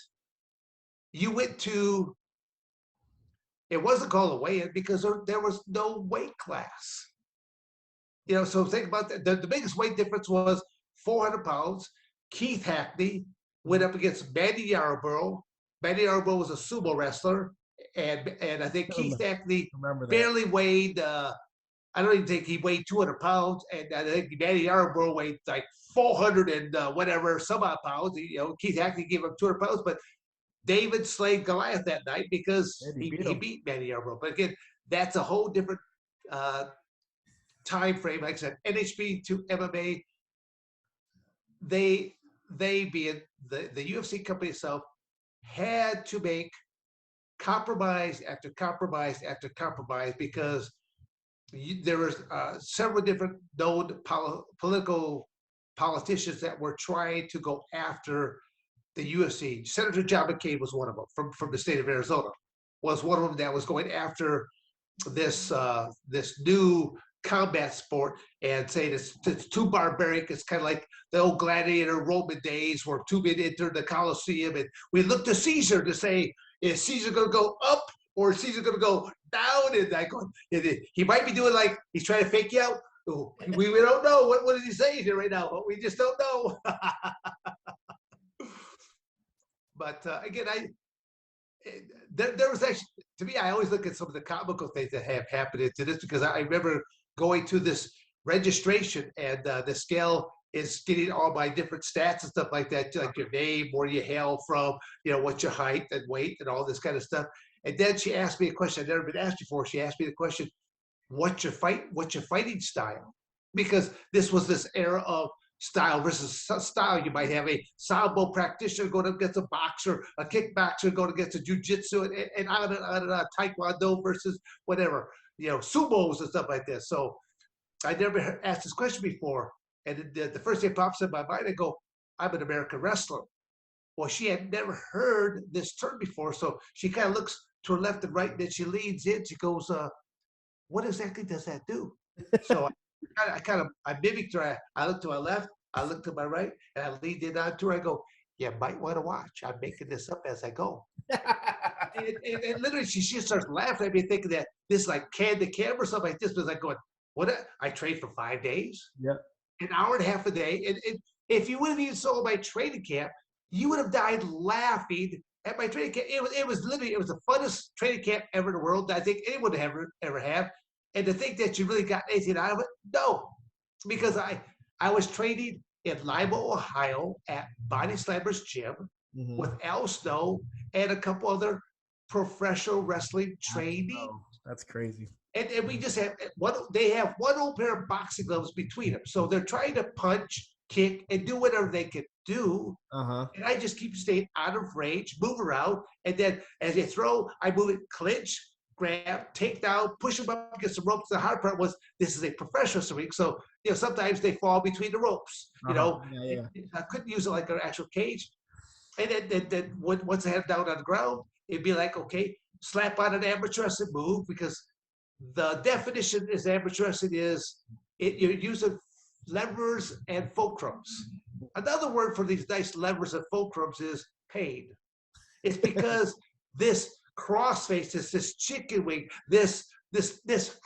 Speaker 2: you went to, it wasn't called a weigh-in because there was no weight class. So think about that. The biggest weight difference was 400 pounds. Keith Hackney went up against Manny Yarborough. Manny Yarborough was a sumo wrestler, and I think Keith Hackney
Speaker 1: Remember that.
Speaker 2: barely weighed. I don't even think he weighed 200 pounds, and I think Manny Yarborough weighed like 400 and whatever, some odd pounds. Keith Hackney gave him 200 pounds, but David slayed Goliath that night because he beat Manny Yarborough. But again, that's a whole different time frame. Like I said, NHB to MMA, they being the UFC company itself had to make compromise after compromise after compromise because there was several different known political politicians that were trying to go after the UFC. Senator John McCain was one of them from the state of Arizona. Was one of them that was going after this new combat sport and saying it's too barbaric. It's kind of like the old gladiator Roman days where two men entered the Colosseum, and we looked to Caesar to say, is Caesar going to go up or is Caesar going to go down? And I go, he might be doing like he's trying to fake you out. We don't know. What is he saying here right now? We just don't know. But again, there was actually, to me, I always look at some of the comical things that have happened into this because I remember going to this registration and the scale is getting all my different stats and stuff like that, like your name, where you hail from, what's your height and weight and all this kind of stuff. And then she asked me a question I'd never been asked before. She asked me the question, what's your fighting style? Because this was this era of style versus style. You might have a sambo practitioner going against a boxer, a kickboxer going against a jiu-jitsu, and on and on, taekwondo versus whatever, sumos and stuff like this. So I never asked this question before. And the first thing pops in my mind, I go, I'm an American wrestler. Well, she had never heard this term before. So she kind of looks to her left and right, and then she leans in. She goes, what exactly does that do? So I mimicked her. I looked to my left, I looked to my right, and I leaned in onto her. I go, you might want to watch. I'm making this up as I go. and literally, she starts laughing at me, thinking that this is like can-to-cam or something like this. But I was like going, what? I trained for 5 days.
Speaker 1: Yeah.
Speaker 2: An hour and a half a day. And if you would have even saw my training camp, you would have died laughing at my training camp. It was literally, it was the funnest training camp ever in the world that I think anyone would ever have. And to think that you really got anything out of it, no. Because I was training in Lima, Ohio at Body Slammer's gym with Al Snow and a couple other professional wrestling trainees.
Speaker 1: That's crazy.
Speaker 2: And we just have they have one old pair of boxing gloves between them. So they're trying to punch, kick, and do whatever they can do. And I just keep staying out of range, move around. And then as they throw, I move it, clinch, grab, take down, push them up against the ropes. The hard part was this is a professional ring. So, sometimes they fall between the ropes. I couldn't use it like an actual cage. And then once I had it down on the ground, it'd be like, okay, slap on an amateur wrestling move because the definition is amateur wrestling is you're using levers and fulcrums. Another word for these nice levers and fulcrums is pain. It's because this crossface, this chicken wing, this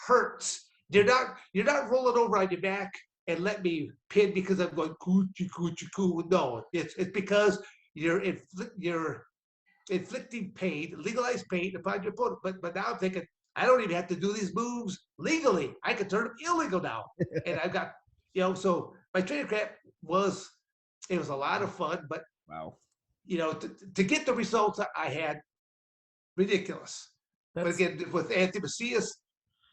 Speaker 2: hurts. You're not rolling over on your back and let me pin because I'm going coochie coochie coo. No, it's because you're inflicting pain, legalized pain upon your opponent. But now I'm thinking, I don't even have to do these moves legally. I can turn them illegal now. And I've got, so my training camp was a lot of fun, but
Speaker 1: wow,
Speaker 2: to get the results I had, ridiculous. But again, with Anthony Macias,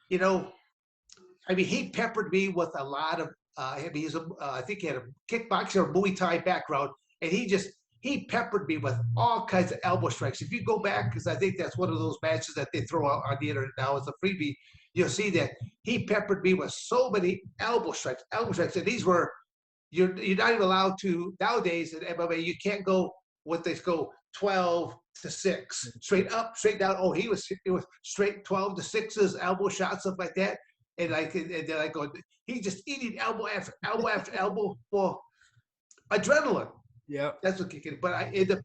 Speaker 2: he peppered me with a lot of, I think he had a kickboxing or Muay Thai background, and he peppered me with all kinds of elbow strikes. If you go back, because I think that's one of those matches that they throw out on the internet now as a freebie, you'll see that he peppered me with so many elbow strikes. And these were, you're not even allowed to, nowadays in MMA, you can't go what they go 12 to 6, straight up, straight down. Oh, it was straight 12 to 6s, elbow shots, stuff like that. And then I go, he's just eating elbow after elbow after elbow. Well, adrenaline.
Speaker 1: Yeah,
Speaker 2: that's what kicking. But I end up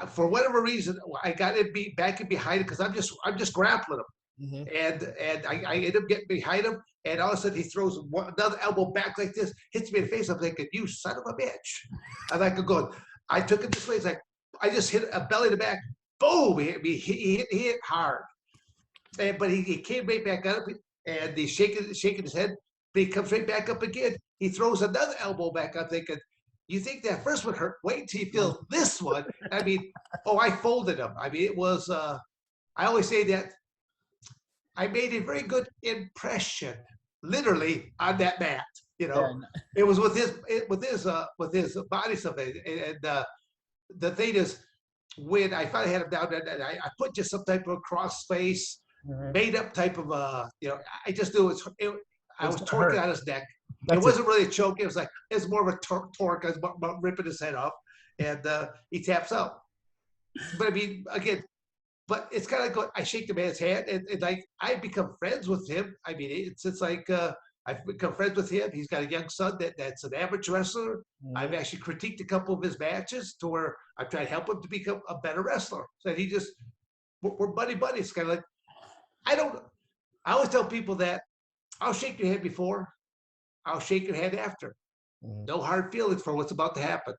Speaker 2: for whatever reason, I got to be back and behind it because I'm just grappling him. and I end up getting behind him, and all of a sudden he throws another elbow back like this, hits me in the face. I'm thinking, you son of a bitch. I'm like, going, I took it this way. It's like, I just hit a belly to back. Boom! He hit hard. But he came right back up, and he's shaking his head, but he comes right back up again. He throws another elbow back. I'm thinking, you think that first one hurt? Wait until you feel this one. I mean, I folded him. I mean, it was, I always say that I made a very good impression, literally, on that mat. It was with his body stuff. And the thing is, when I finally had him down, and I put just some type of cross face, made up type of I just knew I was torquing on his neck. It wasn't really a choke. It was more of a torque. I was ripping his head off, and he taps out. But I mean, again, but it's kind of like going, I shake the man's hand, and like I've become friends with him. I mean, it's like I've become friends with him. He's got a young son that's an amateur wrestler. I've actually critiqued a couple of his matches to where I've tried to help him to become a better wrestler. So we're buddy buddies. It's kind of like, I always tell people that I'll shake your hand before, I'll shake your hand after. No hard feelings for what's about to happen.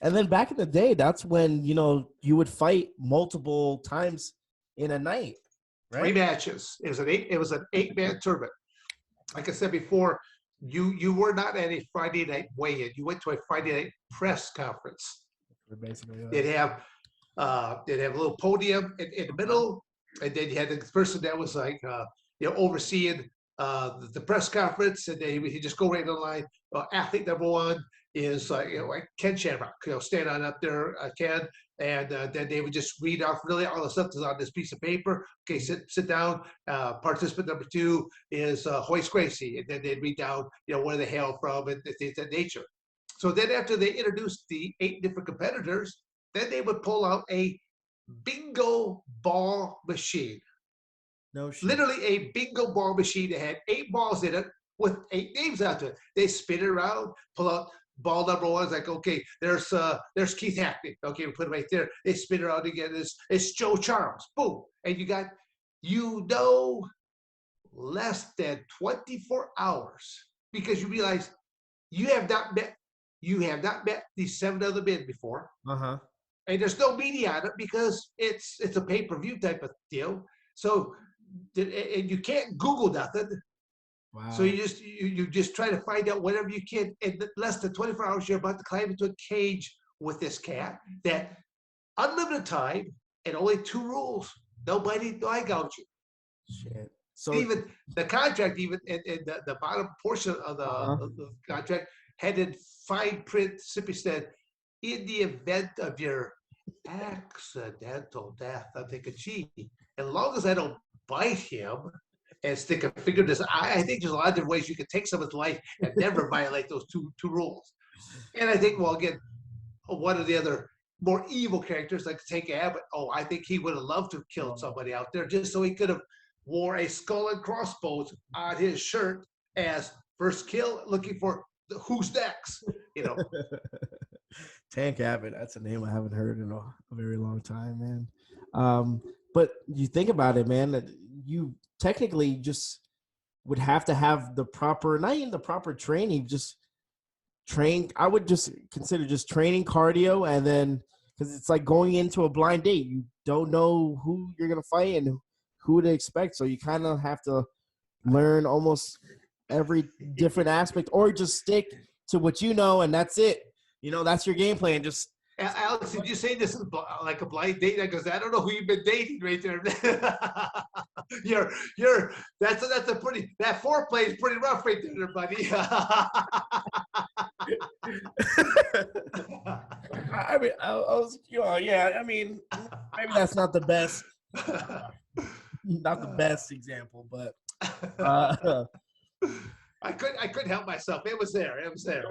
Speaker 1: And then back in the day, that's when, you would fight multiple times in a night, right?
Speaker 2: 3 matches. It was an 8-man tournament. Like I said before, you were not at a Friday night weigh-in. You went to a Friday night press conference.
Speaker 1: Basically,
Speaker 2: they'd have a little podium in the middle, and then you had the person that was like overseeing the press conference, and then he just go right in the line. Athlete number 1 is like Ken Shamrock, stand on up there, Ken, and then they would just read off really all the stuff that's on this piece of paper. Okay, sit down. Participant number 2 is Hoist Gracie, and then they'd read down where they hail from and things of that nature. So then after they introduced the 8 different competitors, then they would pull out a bingo ball machine.
Speaker 1: No shit.
Speaker 2: Literally a bingo ball machine that had 8 balls in it with 8 names out there. They spin it around, pull out ball number 1. It's like, okay, there's Keith Hackney. Okay, we put it right there. They spin it around again. It's Joe Charles. Boom. And you got, less than 24 hours, because you realize you have not met these 7 other men before. And there's no media on it because it's a pay-per-view type of deal. So, and you can't Google nothing.
Speaker 1: Wow.
Speaker 2: So you just try to find out whatever you can. In less than 24 hours, you're about to climb into a cage with this cat. That unlimited time and only 2 rules: no biting, no eye gouging.
Speaker 1: Shit. So
Speaker 2: even the contract, even in the bottom portion of the contract, had in fine print simply said, in the event of your accidental death. I'm thinking, gee, as long as I don't bite him and stick a finger in his eye, I think there's a lot of different ways you can take someone's life and never violate those two rules. And I think, well, again, one of the other more evil characters, like Tank Abbott, I think he would have loved to have killed somebody out there just so he could have wore a skull and crossbones on his shirt as first kill, looking for who's next,
Speaker 1: Tank Abbott, that's a name I haven't heard in a very long time, man. But you think about it, man, that you technically just would have to have the proper, not even the proper training, just train. I would just consider just training cardio, and then because it's like going into a blind date, you don't know who you're gonna fight and who to expect, so you kind of have to learn almost every different aspect, or just stick to what you know, and that's it. That's your game plan. Just
Speaker 2: Alex, did you say this is like a blind date? Because I don't know who you've been dating right there. That's a pretty, that foreplay is pretty rough right there, buddy.
Speaker 1: I mean, I was, I mean, maybe that's not the best, example, but
Speaker 2: I couldn't help myself. It was there.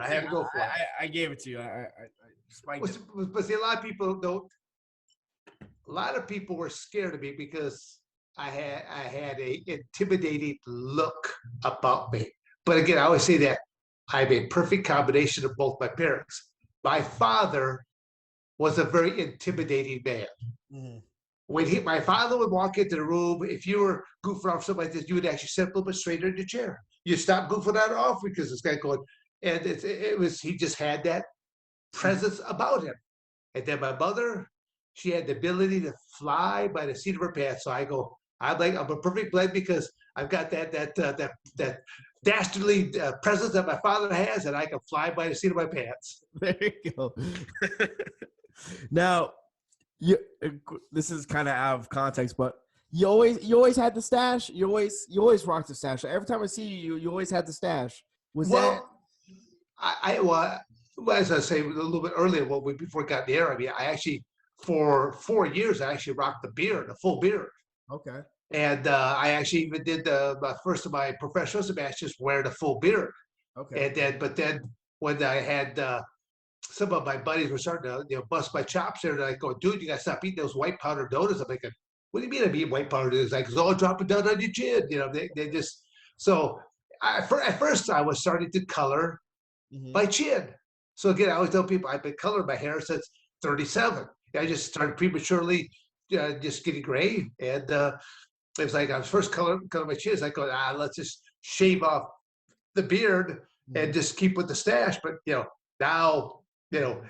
Speaker 2: I had to go for it.
Speaker 1: I gave it to you. I spiked it.
Speaker 2: But see, a lot of people don't. A lot of people were scared of me because I had a intimidating look about me. But again, I always say that I have a perfect combination of both my parents. My father was a very intimidating man. when my father would walk into the room, if you were goofing off something like this, you would actually sit a little bit straighter in your chair. You stop goofing that off because this guy going, and it was he just had that presence about him. And then my mother, she had the ability to fly by the seat of her pants. So I'm a perfect blend because I've got that dastardly presence that my father has, and I can fly by the seat of my pants.
Speaker 1: There you go. Now, this is kind of out of context, but you always had the stash. You always rocked the stash. Every time I see you, you always had the stash.
Speaker 2: As I say a little bit earlier, before it got in the air, I mean, I actually for 4 years I actually rocked the beard, a full beard.
Speaker 1: Okay.
Speaker 2: And I actually even did my first of my professional matches wearing a full beard.
Speaker 1: Okay.
Speaker 2: And then when I had some of my buddies were starting to bust my chops there, and I go, dude, you gotta stop eating those white powder donuts. I'm like, what do you mean I'm eating white powder donuts? Like, it's all dropping down on your chin. They just so. At first, I was starting to color my chin. So again, I always tell people I've been coloring my hair since 37. I just started prematurely, just getting gray, and it was like I was first coloring my chin. It's like, let's just shave off the beard and just keep with the stash. But now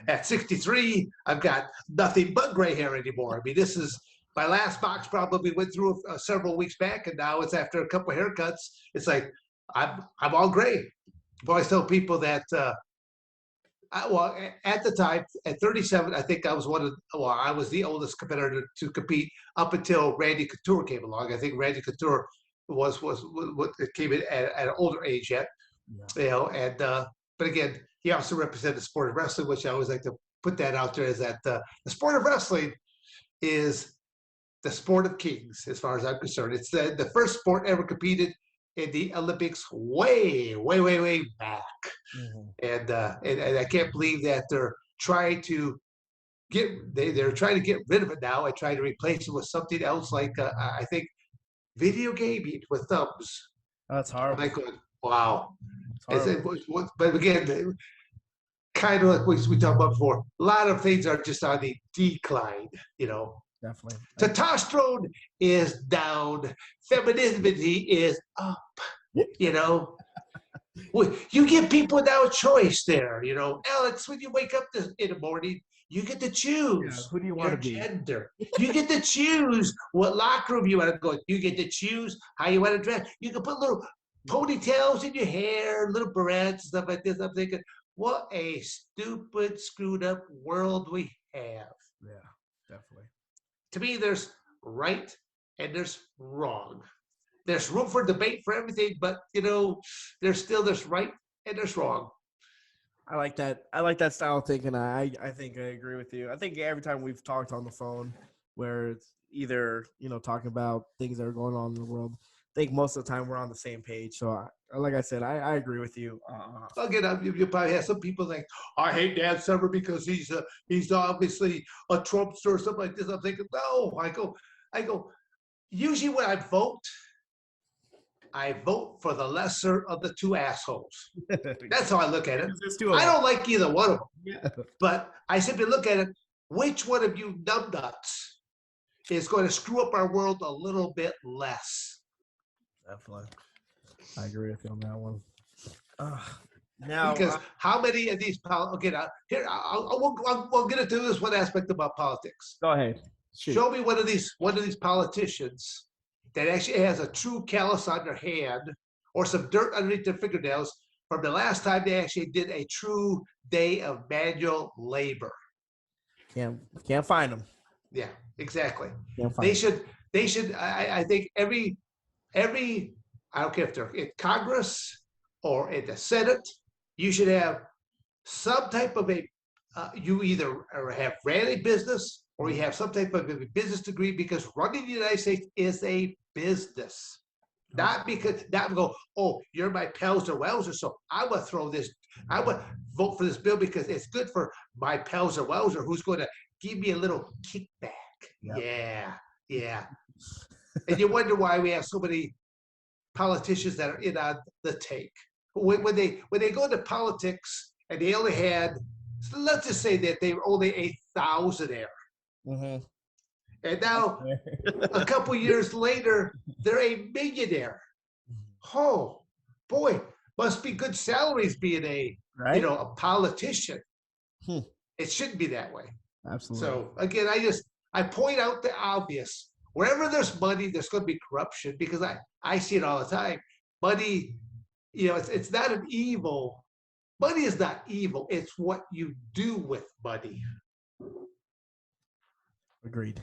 Speaker 2: at 63, I've got nothing but gray hair anymore. I mean, this is my last box. Probably went through several weeks back, and now it's after a couple of haircuts. It's like I'm all gray. I always tell people that. At the time, at 37, I think I was I was the oldest competitor to compete up until Randy Couture came along. I think Randy Couture was what came in at an older age yet, but again, he also represented the sport of wrestling, which I always like to put that out there, is that the sport of wrestling is the sport of kings, as far as I'm concerned. It's the first sport ever competed in the Olympics way back. And I can't believe that they're trying to they're trying to get rid of it now and try to replace it with something else, like I think video gaming with thumbs.
Speaker 1: That's horrible.
Speaker 2: I'm like, wow. But again, kind of like we talked about before, a lot of things are just on the decline,
Speaker 1: Definitely.
Speaker 2: Testosterone is down. Femininity is up. You give people now a choice there. Alex, when you wake up in the morning, you get to choose.
Speaker 1: Yeah, who do you want to be?
Speaker 2: Gender. You get to choose what locker room you want to go. You get to choose how you want to dress. You can put little ponytails in your hair, little barrettes, stuff like this. I'm thinking, what a stupid, screwed up world we have.
Speaker 1: Yeah, definitely.
Speaker 2: To me, there's right and there's wrong. There's room for debate for everything, but there's right and there's wrong.
Speaker 1: I like that. I like that style of thinking. I think I agree with you. I think every time we've talked on the phone, where it's either talking about things that are going on in the world, I think most of the time we're on the same page. So, like I said, I agree with you.
Speaker 2: Again, you probably have some people like, I hate Dan Severn because he's obviously a Trumpster or something like this. I'm thinking, no. I go. Usually when I vote for the lesser of the two assholes. That's how I look at it. I don't like either one of them.
Speaker 1: Yeah.
Speaker 2: But I simply look at it, which one of you numbnuts is going to screw up our world a little bit less?
Speaker 1: Definitely. I agree with you on that one. Now,
Speaker 2: because how many of these we'll get into this one aspect about politics.
Speaker 1: Go ahead. Shoot.
Speaker 2: Show me one of these politicians that actually has a true callus on their hand or some dirt underneath their fingernails from the last time they actually did a true day of manual labor.
Speaker 1: Can't find them.
Speaker 2: Yeah, exactly.
Speaker 1: They
Speaker 2: should. I think every. I don't care if they're in Congress or in the Senate, you should have some type of you either have ran a business or you have some type of a business degree, because running the United States is a business. Not go, oh, you're my pals or wowser, so I would vote for this bill because it's good for my pals or wowser who's going to give me a little kickback. Yep. Yeah. And you wonder why we have so many politicians that are in on the take. When they go into politics and they only had, let's just say that they were only a thousandaire.
Speaker 1: Mm-hmm.
Speaker 2: And now, a couple years later, they're a millionaire. Oh, boy, must be good salaries being
Speaker 1: Right?
Speaker 2: a politician.
Speaker 1: Hmm.
Speaker 2: It shouldn't be that way.
Speaker 1: Absolutely.
Speaker 2: So again, I point out the obvious. Wherever there's money, there's going to be corruption because I see it all the time. Money, it's not an evil. Money is not evil. It's what you do with money.
Speaker 1: Agreed.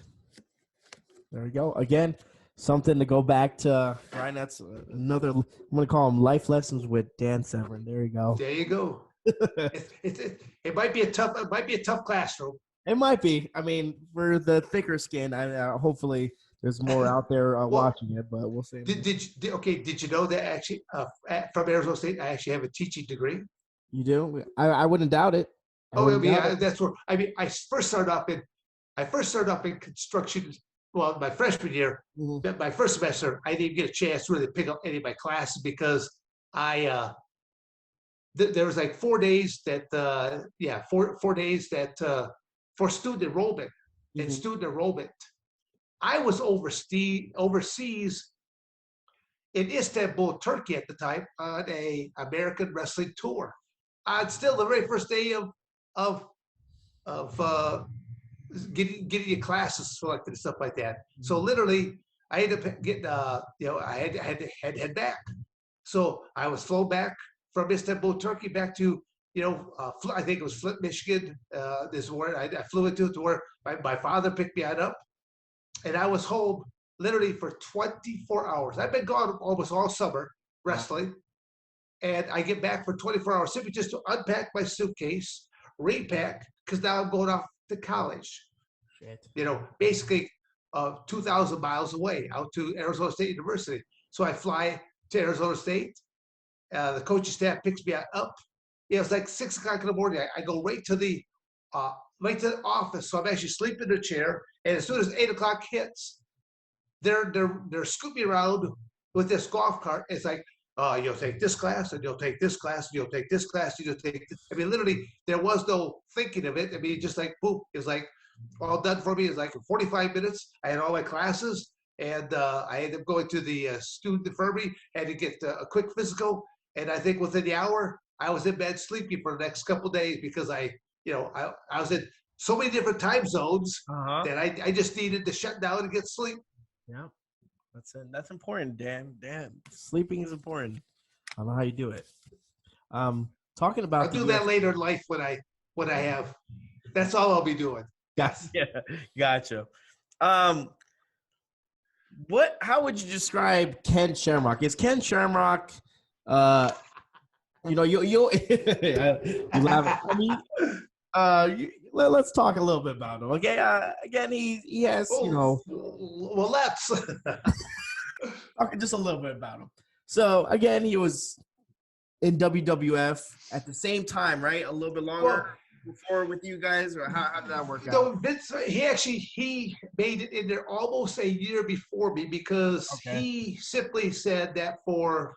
Speaker 1: There we go. Again, something to go back to. Brian, that's another. I'm going to call them life lessons with Dan Severn. There you go.
Speaker 2: There you go. It might be a tough classroom.
Speaker 1: It might be. I mean, for the thicker skin, hopefully there's more out there watching it, but we'll see.
Speaker 2: Did you know that actually from Arizona State, I actually have a teaching degree?
Speaker 1: You do? I wouldn't doubt it.
Speaker 2: That's where I first started off in construction. Well, my freshman year, my first semester, I didn't even get a chance to really pick up any of my classes because there was like 4 days that 4 days that for student enrollment and student enrollment. I was overseas in Istanbul, Turkey at the time on a American wrestling tour. Still the very first day of getting your classes selected and stuff like that. So literally, I ended up getting I had to head back. So I was flown back from Istanbul, Turkey, back to I think it was Flint, Michigan. This is where I flew into to where my father picked me up, and I was home literally for 24 hours. I've been gone almost all summer wrestling, and I get back for 24 hours simply just to unpack my suitcase, repack, because now I'm going off to college.
Speaker 1: Shit.
Speaker 2: Basically 2,000 miles away out to Arizona State University. So I fly to Arizona State. The coaching staff picks me up. It's like 6 o'clock in the morning. I go right to the office. So I'm actually sleeping in a chair. And as soon as 8 o'clock hits, they're scooping me around with this golf cart. It's like, you'll take this class, and you'll take this class, and you'll take this class, and you'll take this. I mean, literally, there was no thinking of it. I mean, just like, boom, it's like all done for me. It's like in 45 minutes, I had all my classes, and I ended up going to the student infirmary, had to get a quick physical, and I think within the hour, I was in bed sleeping for the next couple of days because I was in so many different time zones that I just needed to shut down and get sleep.
Speaker 1: Yeah. That's important, Dan. Sleeping is important. I don't know how you do it. Talking about
Speaker 2: I'll do that later in life when I have. That's all I'll be doing.
Speaker 1: Yes. Yeah, gotcha. How would you describe Ken Shamrock? Is Ken Shamrock? You laugh. I mean, let's talk a little bit about him. Okay. Again, he has,
Speaker 2: Well, let's
Speaker 1: talking just a little bit about him. So again, he was in WWF at the same time, right? A little bit longer before with you guys, or how did that work out?
Speaker 2: Vince, he made it in there almost a year before me because he simply said that for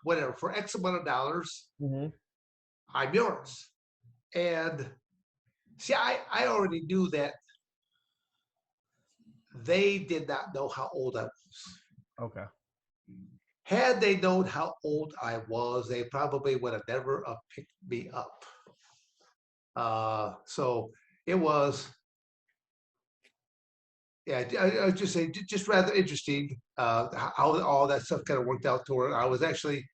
Speaker 2: X amount of dollars, I'm yours. And see, I already knew that they did not know how old I was.
Speaker 1: Okay.
Speaker 2: Had they known how old I was, they probably would have never picked me up. So it was, I would just say, just rather interesting how all that stuff kind of worked out to where I was actually,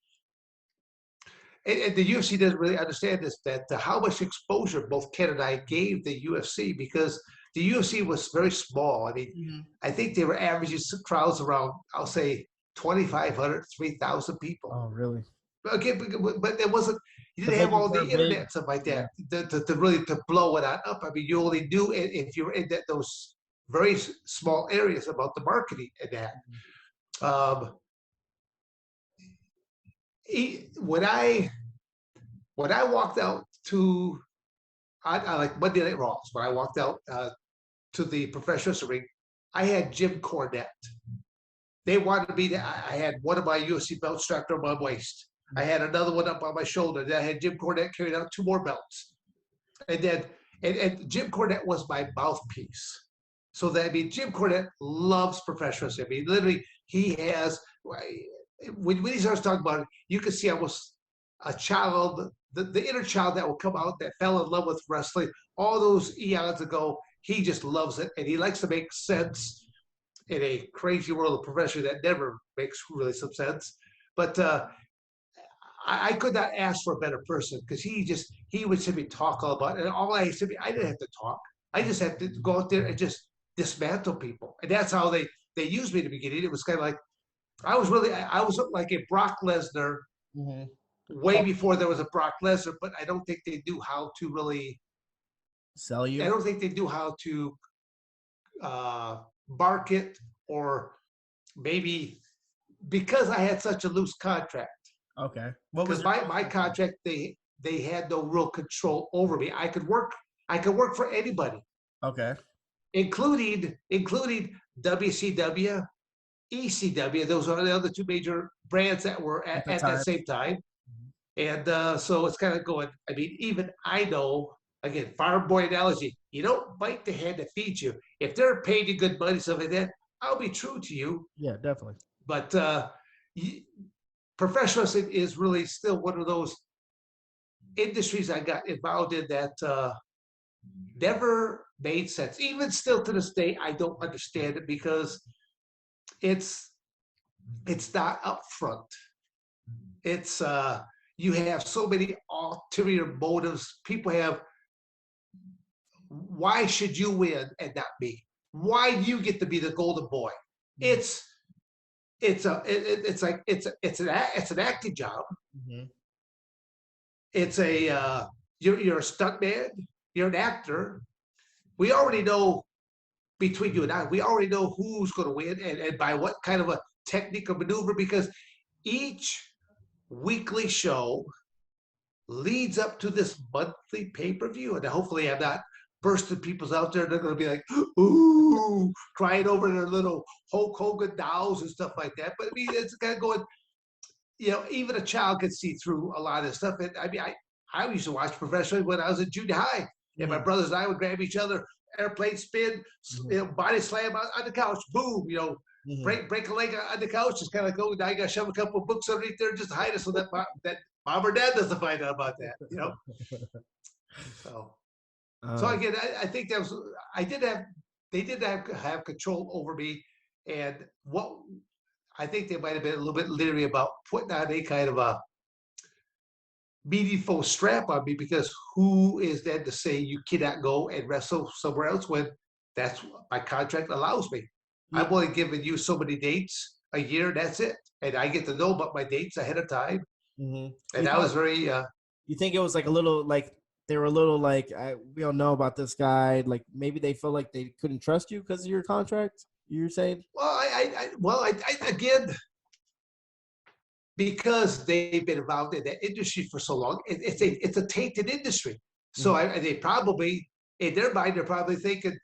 Speaker 2: and the UFC doesn't really understand this, that how much exposure both Ken and I gave the UFC because the UFC was very small. I mean, I think they were averaging crowds around, I'll say, 2,500, 3,000 people.
Speaker 1: Oh, really?
Speaker 2: Okay, but it wasn't. You didn't have all the internet and stuff like that to really blow it up. I mean, you only knew if you were in those very small areas about the marketing and that. When I walked out to, I like Monday Night Raws. When I walked out to the professional wrestling ring, I had Jim Cornette. They wanted me to. I had one of my UFC belts strapped on my waist. I had another one up on my shoulder. Then I had Jim Cornette carrying out 2 more belts. And then, and Jim Cornette was my mouthpiece. So that, I mean, Jim Cornette loves professional wrestling. I mean, literally, he has, when he starts talking about it, you can see almost a child, the inner child that will come out that fell in love with wrestling all those eons ago. He just loves it, and he likes to make sense in a crazy world of profession that never makes really some sense. But I could not ask for a better person because he would simply talk all about it. And all I simply, I didn't have to talk. I just had to go out there and just dismantle people. And that's how they used me in the beginning. It was kind of like I was like a Brock Lesnar
Speaker 1: Mm-hmm.
Speaker 2: way before there was a Brock Lesnar, but I don't think they knew how to really
Speaker 1: Sell you?
Speaker 2: I don't think they knew how to market, or maybe because I had such a loose contract.
Speaker 1: Okay. What was
Speaker 2: Because my contract, they had no real control over me. I could work for anybody,
Speaker 1: Okay.
Speaker 2: including WCW, ECW. Those are the other two major brands that were
Speaker 1: At the
Speaker 2: at
Speaker 1: time.
Speaker 2: that same time. And so it's kind of going. I mean, even I know, again, farm boy analogy. You don't bite the hand that feeds you. If they're paying you good money, stuff like that, I'll be true to you.
Speaker 1: Yeah, definitely.
Speaker 2: But professional wrestling is really still one of those industries I got involved in that never made sense. Even still to this day, I don't understand it because it's not upfront. It's you have so many ulterior motives. People have, why should you win and not me? Why do you get to be the golden boy? It's an acting job.
Speaker 1: Mm-hmm.
Speaker 2: It's a you're a stuntman. You're an actor. We already know, between you and I, we already know who's going to win and by what kind of a technique or maneuver, because each weekly show leads up to this monthly pay-per-view. And hopefully I'm not bursting people's out there. They're going to be like, ooh, crying over their little Hulk Hogan dolls and stuff like that. But I mean, it's kind of going, even a child can see through a lot of this stuff. And I mean, I used to watch professionally when I was in junior high. And my brothers and I would grab each other, airplane spin, body slam on the couch, boom, break a leg on the couch, just kind of go. Now you got to shove a couple of books underneath there just to hide it so that mom or dad doesn't find out about that, So again, I think that was, they did have control over me, and what I think they might have been a little bit leery about putting on a kind of a meaningful strap on me, because who is then to say you cannot go and wrestle somewhere else when that's what my contract allows me? I'm only giving you so many dates a year, that's it. And I get to know about my dates ahead of time.
Speaker 1: Mm-hmm.
Speaker 2: And I was very...
Speaker 1: you think it was like a little, like, they were a little like, we don't know about this guy. Like maybe they felt like they couldn't trust you because of your contract, you're saying?
Speaker 2: Well, I again, because they've been involved in that industry for so long, it's a tainted industry. So they probably, in their mind, they're probably thinking,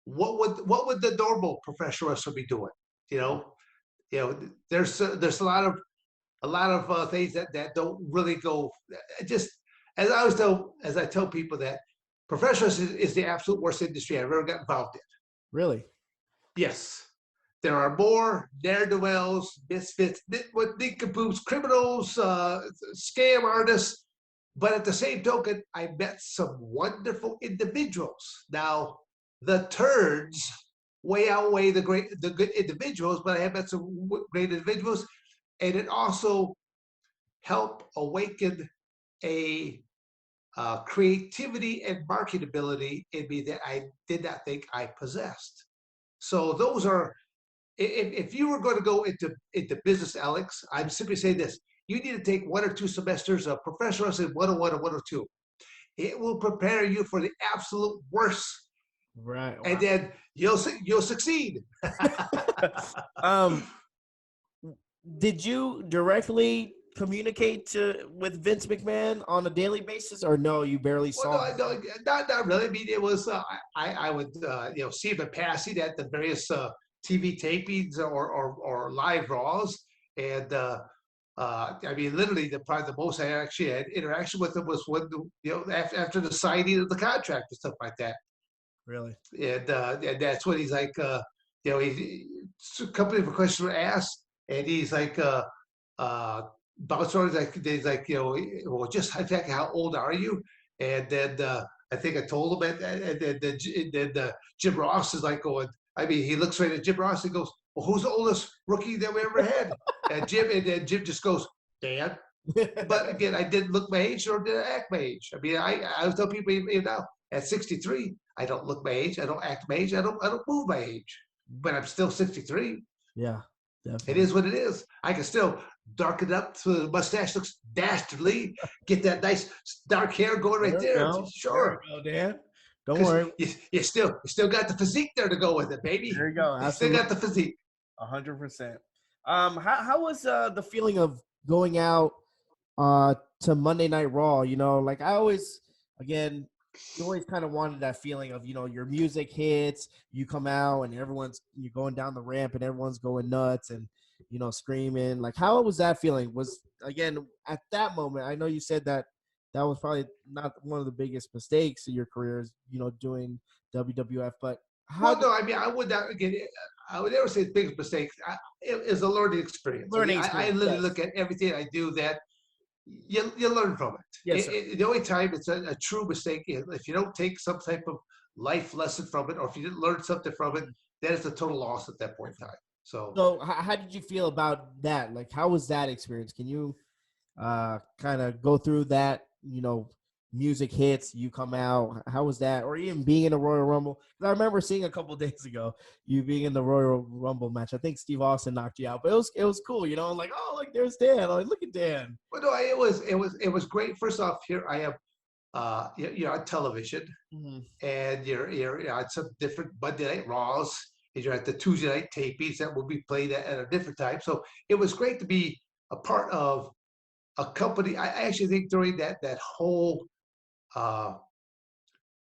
Speaker 2: what would the normal professional wrestler be doing? There's a lot of things that don't really go. Just as I tell people that professional wrestling is the absolute worst industry I've ever got involved in.
Speaker 1: Really?
Speaker 2: Yes. There are more ne'er-do-wells, misfits, nincompoops, criminals, scam artists. But at the same token, I met some wonderful individuals. Now, the turds way outweigh the good individuals, but I have met some great individuals. And it also helped awaken a creativity and marketability in me that I did not think I possessed. So those are... If you were going to go into business, Alex, I'm simply saying this: you need to take 1 or 2 semesters of professional wrestling 101 and 102. It will prepare you for the absolute worst,
Speaker 1: right? Wow.
Speaker 2: And then you'll succeed.
Speaker 1: Did you directly communicate with Vince McMahon on a daily basis, or no? You barely saw him?
Speaker 2: No, not really. I mean, it was I would see him in passing at the various TV tapings or live Raws, and I mean, literally, probably the most I actually had interaction with him was when after the signing of the contract and stuff like that.
Speaker 1: Really?
Speaker 2: And that's when he's like, a couple of questions were asked, and he's like, bouncer he's like, well, just exactly how old are you? And then I think I told him, and then Jim Ross is like going. I mean, he looks right at Jim Ross and goes, "Well, who's the oldest rookie that we ever had?" And then Jim just goes, "Dan." But again, I didn't look my age or did I act my age. I mean, I tell people even now at 63, I don't look my age, I don't act my age, I don't move my age, but I'm still 63.
Speaker 1: Yeah,
Speaker 2: It
Speaker 1: definitely.
Speaker 2: is what it is. I can still darken it up so the mustache looks dastardly. Get that nice dark hair going right
Speaker 1: There we
Speaker 2: there.
Speaker 1: go. There
Speaker 2: Sure,
Speaker 1: we go, Dan. Don't
Speaker 2: because
Speaker 1: worry.
Speaker 2: you still got the physique there to go with it,
Speaker 1: There
Speaker 2: baby.
Speaker 1: you go.
Speaker 2: You still got
Speaker 1: Absolutely.
Speaker 2: the physique.
Speaker 1: 100%. How was the feeling of going out to Monday Night Raw? You know, like I always, again, you always kind of wanted that feeling of, you know, your music hits, you come out and you're going down the ramp and everyone's going nuts and, you know, screaming. Like, how was that feeling? Was, again, at that moment, I know you said that that was probably not one of the biggest mistakes in your career is, you know, doing WWF, but how
Speaker 2: Well,
Speaker 1: did
Speaker 2: no, I mean, I would not again. I would never say big mistakes. It is a learning experience. I mean,
Speaker 1: learning
Speaker 2: I
Speaker 1: experience?
Speaker 2: literally
Speaker 1: Yes.
Speaker 2: look at everything I do that you learn from it.
Speaker 1: Yes, sir.
Speaker 2: The only time it's a true mistake is if you don't take some type of life lesson from it, or if you didn't learn something from it, then it's a total loss at that point in time. So,
Speaker 1: So how did you feel about that? Like, how was that experience? Can you kind of go through that? You know, music hits, you come out. How was that? Or even being in the Royal Rumble? 'Cause I remember seeing a couple days ago you being in the Royal Rumble match. I think Steve Austin knocked you out, but it was cool. You know, I'm like, oh, look, there's Dan. Like, look at Dan.
Speaker 2: but no, it was great. First off, here I am. You're on television,
Speaker 1: Mm-hmm.
Speaker 2: and you're on some different Monday Night Raws, and you're at the Tuesday night tapings that will be played at a different time. So it was great to be a part of a company. I actually think during that whole uh,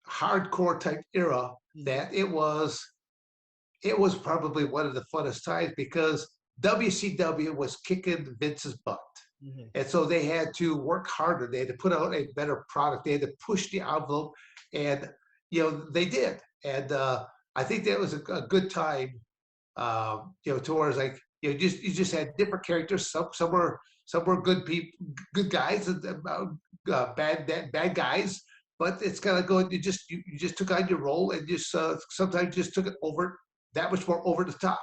Speaker 2: hardcore type era
Speaker 1: Mm-hmm.
Speaker 2: that it was probably one of the funnest times because WCW was kicking Vince's butt.
Speaker 1: Mm-hmm.
Speaker 2: And so they had to work harder. They had to put out a better product. They had to push the envelope, and they did. And I think that was a good time. Towards like you just had different characters. Some were good people, good guys, and bad guys. But it's kind of going. You just took on your role, and just sometimes just took it over that much more over the top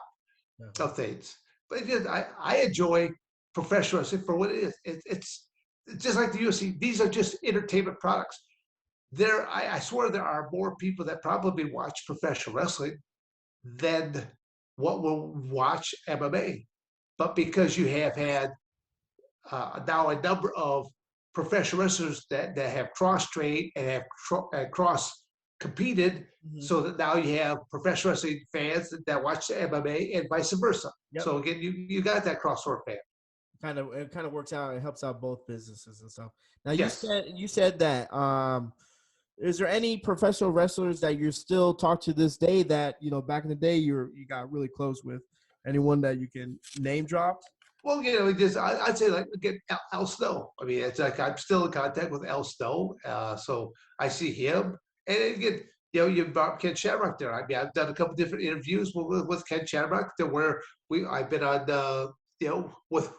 Speaker 1: Uh-huh.
Speaker 2: of things. But again, I enjoy professional wrestling for what it is. It's just like the UFC. These are just entertainment products. I swear there are more people that probably watch professional wrestling than what will watch MMA. But because you have had now a number of professional wrestlers that have cross trained and have cross competed,
Speaker 1: Mm-hmm.
Speaker 2: so that now you have professional wrestling fans that watch the MMA and vice versa.
Speaker 1: Yep.
Speaker 2: So again, you got that crossover fan.
Speaker 1: It kind of works out. It helps out both businesses and stuff. Now
Speaker 2: Yes.
Speaker 1: you said that is there any professional wrestlers that you still talk to this day that you know back in the day you got really close with? Anyone that you can name drop?
Speaker 2: Well, I'd say like again, Al Snow. I mean, it's like I'm still in contact with Al Snow, so I see him. And again, you brought Ken Shamrock there. I mean, I've done a couple different interviews with Ken Shamrock to where I've been on,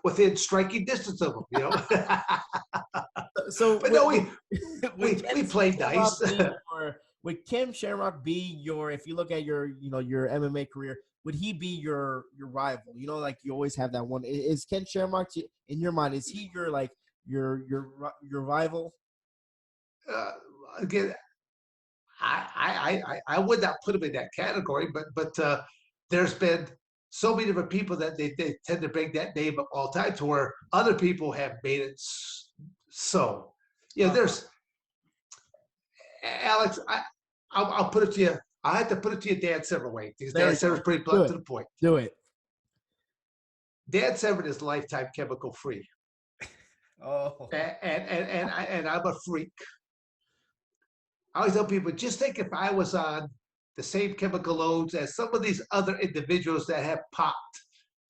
Speaker 2: within striking distance of him.
Speaker 1: So
Speaker 2: But no, we
Speaker 1: would
Speaker 2: we
Speaker 1: Ken
Speaker 2: we played
Speaker 1: Shamrock
Speaker 2: nice.
Speaker 1: be your would Kim Shamrock be your if you look at your your MMA career, would he be your rival? You know, like you always have that one. Is Ken Shamrock in your mind? Is he your like your rival?
Speaker 2: uh, Again, I would not put him in that category, but there's been so many different people that they tend to bring that name up all the time to where other people have made it so.
Speaker 1: Uh,
Speaker 2: There's Alex. I'll put it to you. I have to put it to you Dan Severn way because
Speaker 1: there
Speaker 2: Dan
Speaker 1: we
Speaker 2: Severn's
Speaker 1: go.
Speaker 2: pretty
Speaker 1: Do
Speaker 2: blunt
Speaker 1: it.
Speaker 2: to the point.
Speaker 1: Do it.
Speaker 2: Dan Severn is lifetime chemical free,
Speaker 1: Oh.
Speaker 2: and I'm a freak. I always tell people, just think if I was on the same chemical loads as some of these other individuals that have popped,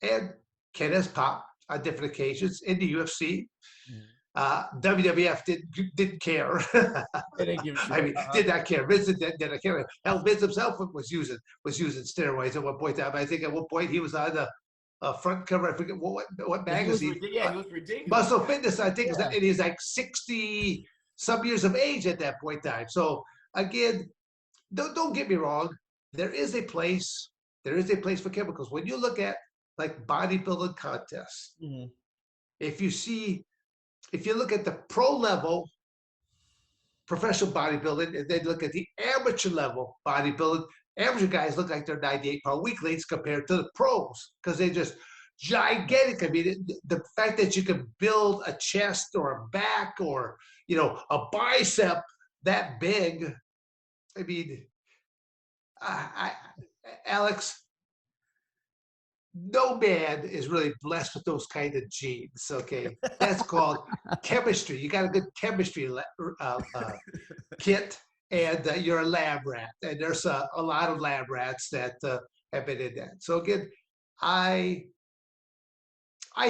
Speaker 2: and Ken has popped on different occasions in the UFC. WWF didn't care.
Speaker 1: They didn't give a
Speaker 2: I
Speaker 1: shit.
Speaker 2: mean, did not care. Vince did not care. Hell, Vince himself was using steroids at one point in time. I think at one point he was on the front cover. I forget what magazine.
Speaker 1: He was ridiculous.
Speaker 2: Muscle Fitness, I think,
Speaker 1: Yeah.
Speaker 2: and he's like 60 some years of age at that point in time. So again, don't get me wrong. There is a place. There is a place for chemicals. When you look at like bodybuilding contests,
Speaker 1: Mm-hmm.
Speaker 2: if you look at the pro level professional bodybuilding, and then look at the amateur level bodybuilding, amateur guys look like they're 98-pound weaklings compared to the pros because they're just gigantic. I mean, the fact that you can build a chest or a back or, a bicep that big, I mean, Alex, no man is really blessed with those kind of genes. Okay, that's called chemistry. You got a good chemistry kit, and you're a lab rat. And there's a lot of lab rats that have been in that. So again, I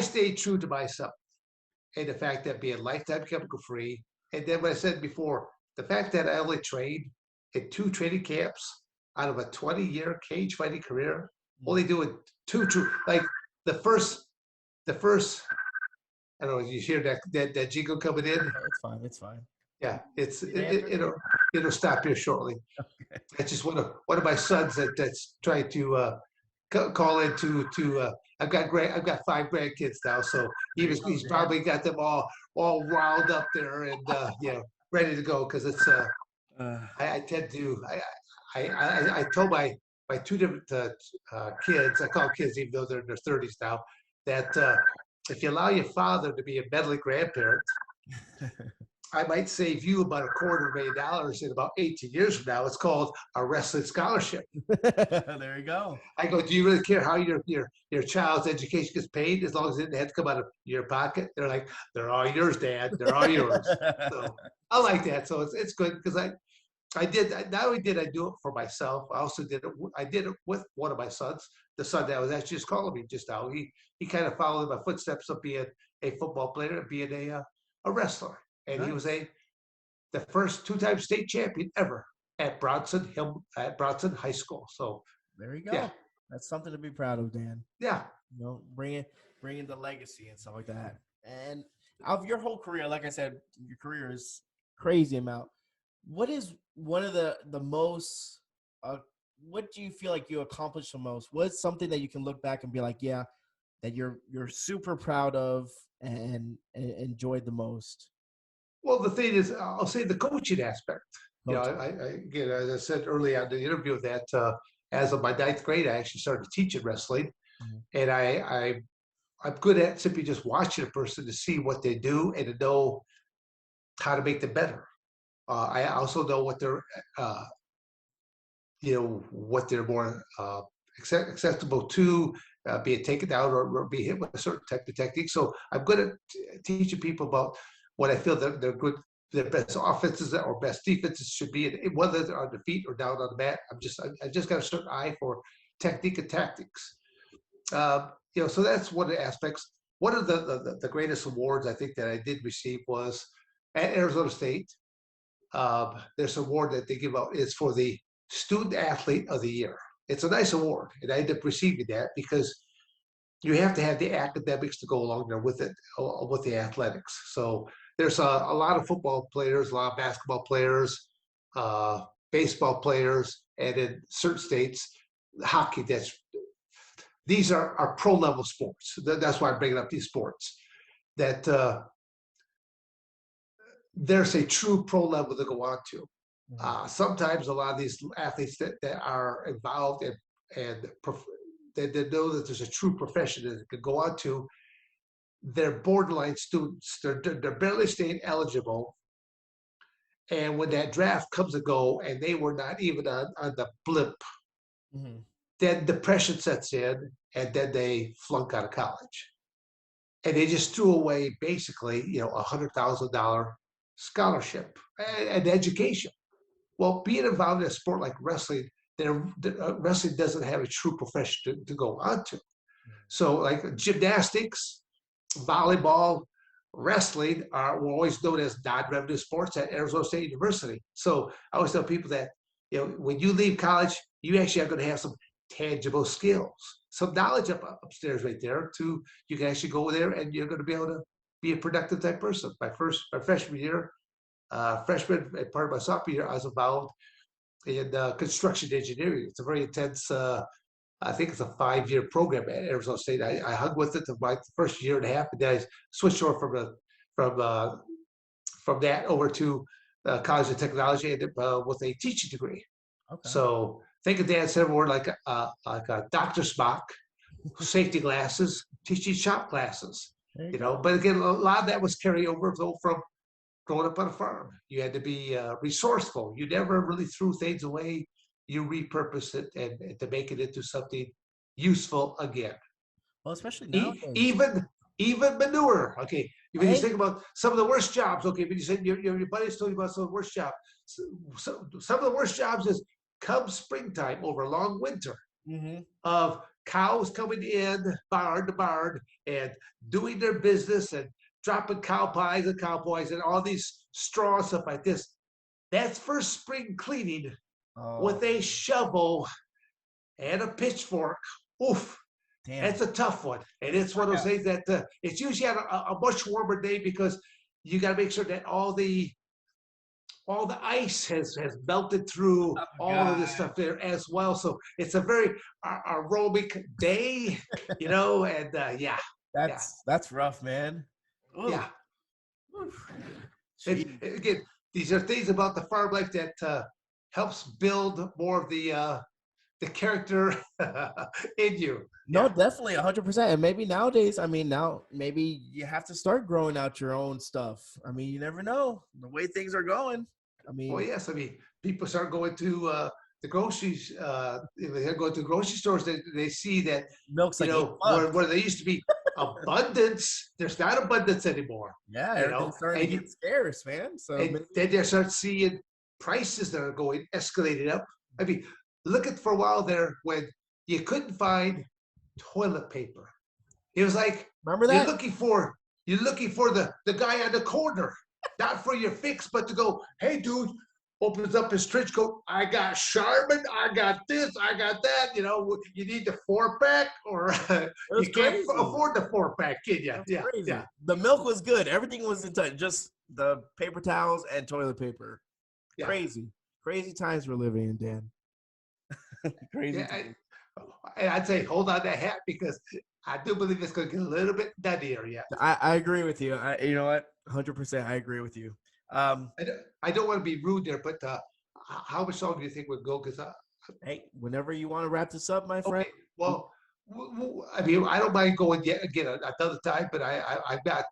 Speaker 2: stay true to myself, and the fact that being lifetime chemical free, and then what I said before, the fact that I only trained in 2 training camps out of a 20-year cage fighting career, only doing 2 true, like the first, I don't know, you hear that jingle coming in?
Speaker 1: It's fine.
Speaker 2: Yeah, it'll stop here shortly. Okay. That's just one of my sons that's trying to call in to I've got 5 grandkids now, so he's probably got them all riled up there and ready to go because it's I tend to I told my 2 different kids, I call them kids even though they're in their 30s now, that if you allow your father to be a meddling grandparent, I might save you about $250,000 in about 18 years from now. It's called a wrestling scholarship.
Speaker 1: There you go.
Speaker 2: I go, do you really care how your child's education gets paid as long as it didn't have to come out of your pocket? They're like, they're all yours, Dad. They're all yours. So I like that. So it's good because not only did I do it for myself, I did it with one of my sons, the son that was actually just calling me just now. He kind of followed my footsteps of being a football player and being a wrestler. And nice. He was the first 2-time state champion ever at Bronson High School. So
Speaker 1: there you go. Yeah. That's something to be proud of, Dan.
Speaker 2: Yeah.
Speaker 1: Bringing the legacy and stuff like that. And of your whole career, like I said, your career is crazy amount. What is one of the most, what do you feel like you accomplished the most? What's something that you can look back and be like, yeah, that you're super proud of and enjoyed the most?
Speaker 2: Well, the thing is, I'll say the coaching aspect. Again, as I said earlier in the interview, that as of my 9th grade, I actually started teaching wrestling, and I'm good at simply just watching a person to see what they do and to know how to make them better. I also know what they're, what they're more acceptable to, being taken down or be hit with a certain type of technique. So I'm good at teaching people about what I feel that they're good, their best offenses or best defenses should be, whether they're on the feet or down on the mat. I just got a certain eye for technique and tactics. So that's one of the aspects. One of the greatest awards I think that I did receive was at Arizona State. There's an award that they give out is for the Student Athlete of the Year. It's a nice award, and I ended up receiving that because you have to have the academics to go along there with it, with the athletics. So there's a lot of football players, a lot of basketball players, baseball players, and in certain states, hockey. These are pro level sports. That's why I'm bringing up these sports. That there's a true pro level to go on to. Sometimes a lot of these athletes that are involved and they know that there's a true profession that they can go on to. They're borderline students. They're barely staying eligible. And when that draft comes and go, and they were not even on the blimp, then depression sets in, and then they flunk out of college. And they just threw away basically, $100,000 scholarship and education. Well, being involved in a sport like wrestling, wrestling doesn't have a true profession to go on to. So like gymnastics, volleyball, wrestling were always known as non-revenue sports at Arizona State University. So I always tell people that, when you leave college, you actually are going to have some tangible skills, some knowledge upstairs right there. You can actually go there and you're going to be able to be a productive type person. My freshman year, freshman and part of my sophomore year, I was involved in construction engineering. It's a very intense. I think it's a 5-year program at Arizona State. I hung with it for my first year and a half, and then I switched over from that over to College of Technology and with a teaching degree.
Speaker 1: Okay.
Speaker 2: So think of Dan Severn like a doctor smock, safety glasses, teaching shop classes. But again, a lot of that was carry over from growing up on a farm. You had to be resourceful. You never really threw things away. You repurpose it and to make it into something useful again.
Speaker 1: Well, especially now.
Speaker 2: Even manure. Okay, when you think about some of the worst jobs. Okay, when you said your buddies told you about some of the worst jobs. So some of the worst jobs is come springtime over a long winter of cows coming in barn to barn and doing their business and dropping cow pies and all these straw stuff like this. That's first spring cleaning with a shovel and a pitchfork. Oof. Damn. That's a tough one. And it's one of those things that it's usually on a much warmer day because you got to make sure that all the ice has melted through of this stuff there as well. So it's a very aerobic day, and
Speaker 1: That's rough, man. Ooh.
Speaker 2: Yeah. And again, these are things about the farm life that helps build more of the character in you.
Speaker 1: No, definitely 100%. And maybe nowadays, now maybe you have to start growing out your own stuff. You never know the way things are going.
Speaker 2: Well, yes. People start going to the groceries. If they go to grocery stores, they see that
Speaker 1: milk's
Speaker 2: where there used to be abundance, there's not abundance anymore.
Speaker 1: Yeah, everything's starting to get scarce, man. So
Speaker 2: then they start seeing prices that are escalating up. Look at for a while there when you couldn't find toilet paper. It was like,
Speaker 1: remember that?
Speaker 2: You're looking for the guy on the corner, not for your fix, but to go, hey dude, opens up his trench coat. I got Charmin, I got this, I got that. You need the 4-pack, or you can't afford the 4-pack, can you?
Speaker 1: Yeah, yeah. The milk was good. Everything was in touch. Just the paper towels and toilet paper. Yeah. Crazy times we're living in, Dan. Crazy.
Speaker 2: Yeah, and I'd say hold on that hat because I do believe it's going to get a little bit nuttier yet.
Speaker 1: I agree with you. You know what? 100%. I agree with you.
Speaker 2: I don't want to be rude there, but how much longer do you think we'll go? Because
Speaker 1: hey, whenever you want to wrap this up, my friend.
Speaker 2: Okay, well, I don't mind going again another time, but I've got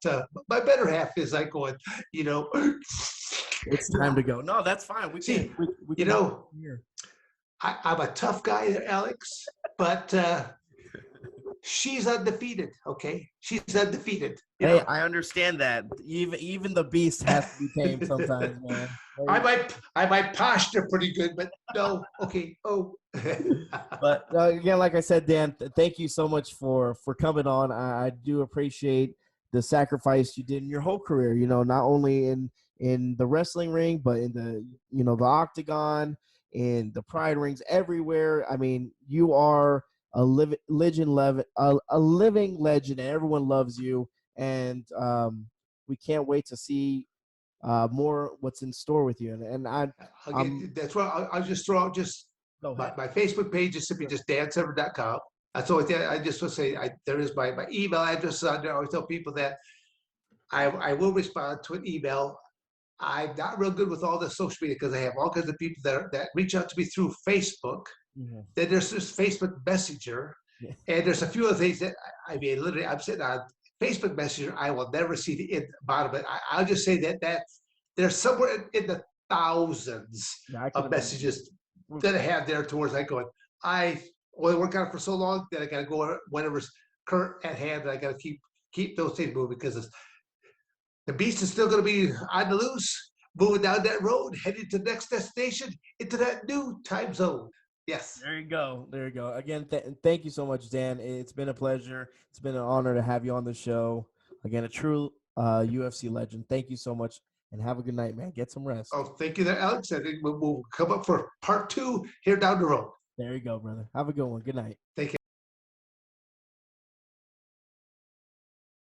Speaker 2: my better half is like going,
Speaker 1: It's time to go. No, that's fine. We can here.
Speaker 2: I'm a tough guy, Alex, but she's undefeated. Okay, she's undefeated.
Speaker 1: Hey, I understand that. Even the beast has to be tamed sometimes, man.
Speaker 2: I might posture pretty good, but no. Okay. Oh.
Speaker 1: But again, like I said, Dan, thank you so much for coming on. I do appreciate the sacrifice you did in your whole career. Not only in the wrestling ring, but in the octagon, in the pride rings, everywhere. You are a living legend, a living legend, and everyone loves you. And we can't wait to see more what's in store with you. And
Speaker 2: that's why I'll just throw out my Facebook page is simply just dansevern.com. That's all I just want to say. There is my email address on there. I always tell people that I will respond to an email. I'm not real good with all the social media because I have all kinds of people that reach out to me through Facebook. Mm-hmm. Then there's this Facebook Messenger, and there's a few other things that literally I'm sitting on Facebook Messenger. I will never see the bottom of it. I'll just say that there's somewhere in the thousands of messages that I have there towards I only work on it for so long that I got to go whenever's current at hand. And I got to keep those things moving because the beast is still going to be on the loose, moving down that road, heading to the next destination, into that new time zone. Yes.
Speaker 1: There you go. Again, thank you so much, Dan. It's been a pleasure. It's been an honor to have you on the show. Again, a true UFC legend. Thank you so much, and have a good night, man. Get some rest.
Speaker 2: Oh, thank you there, Alex. I think we'll come up for part 2 here down the road.
Speaker 1: There you go, brother. Have a good one. Good night.
Speaker 2: Take care.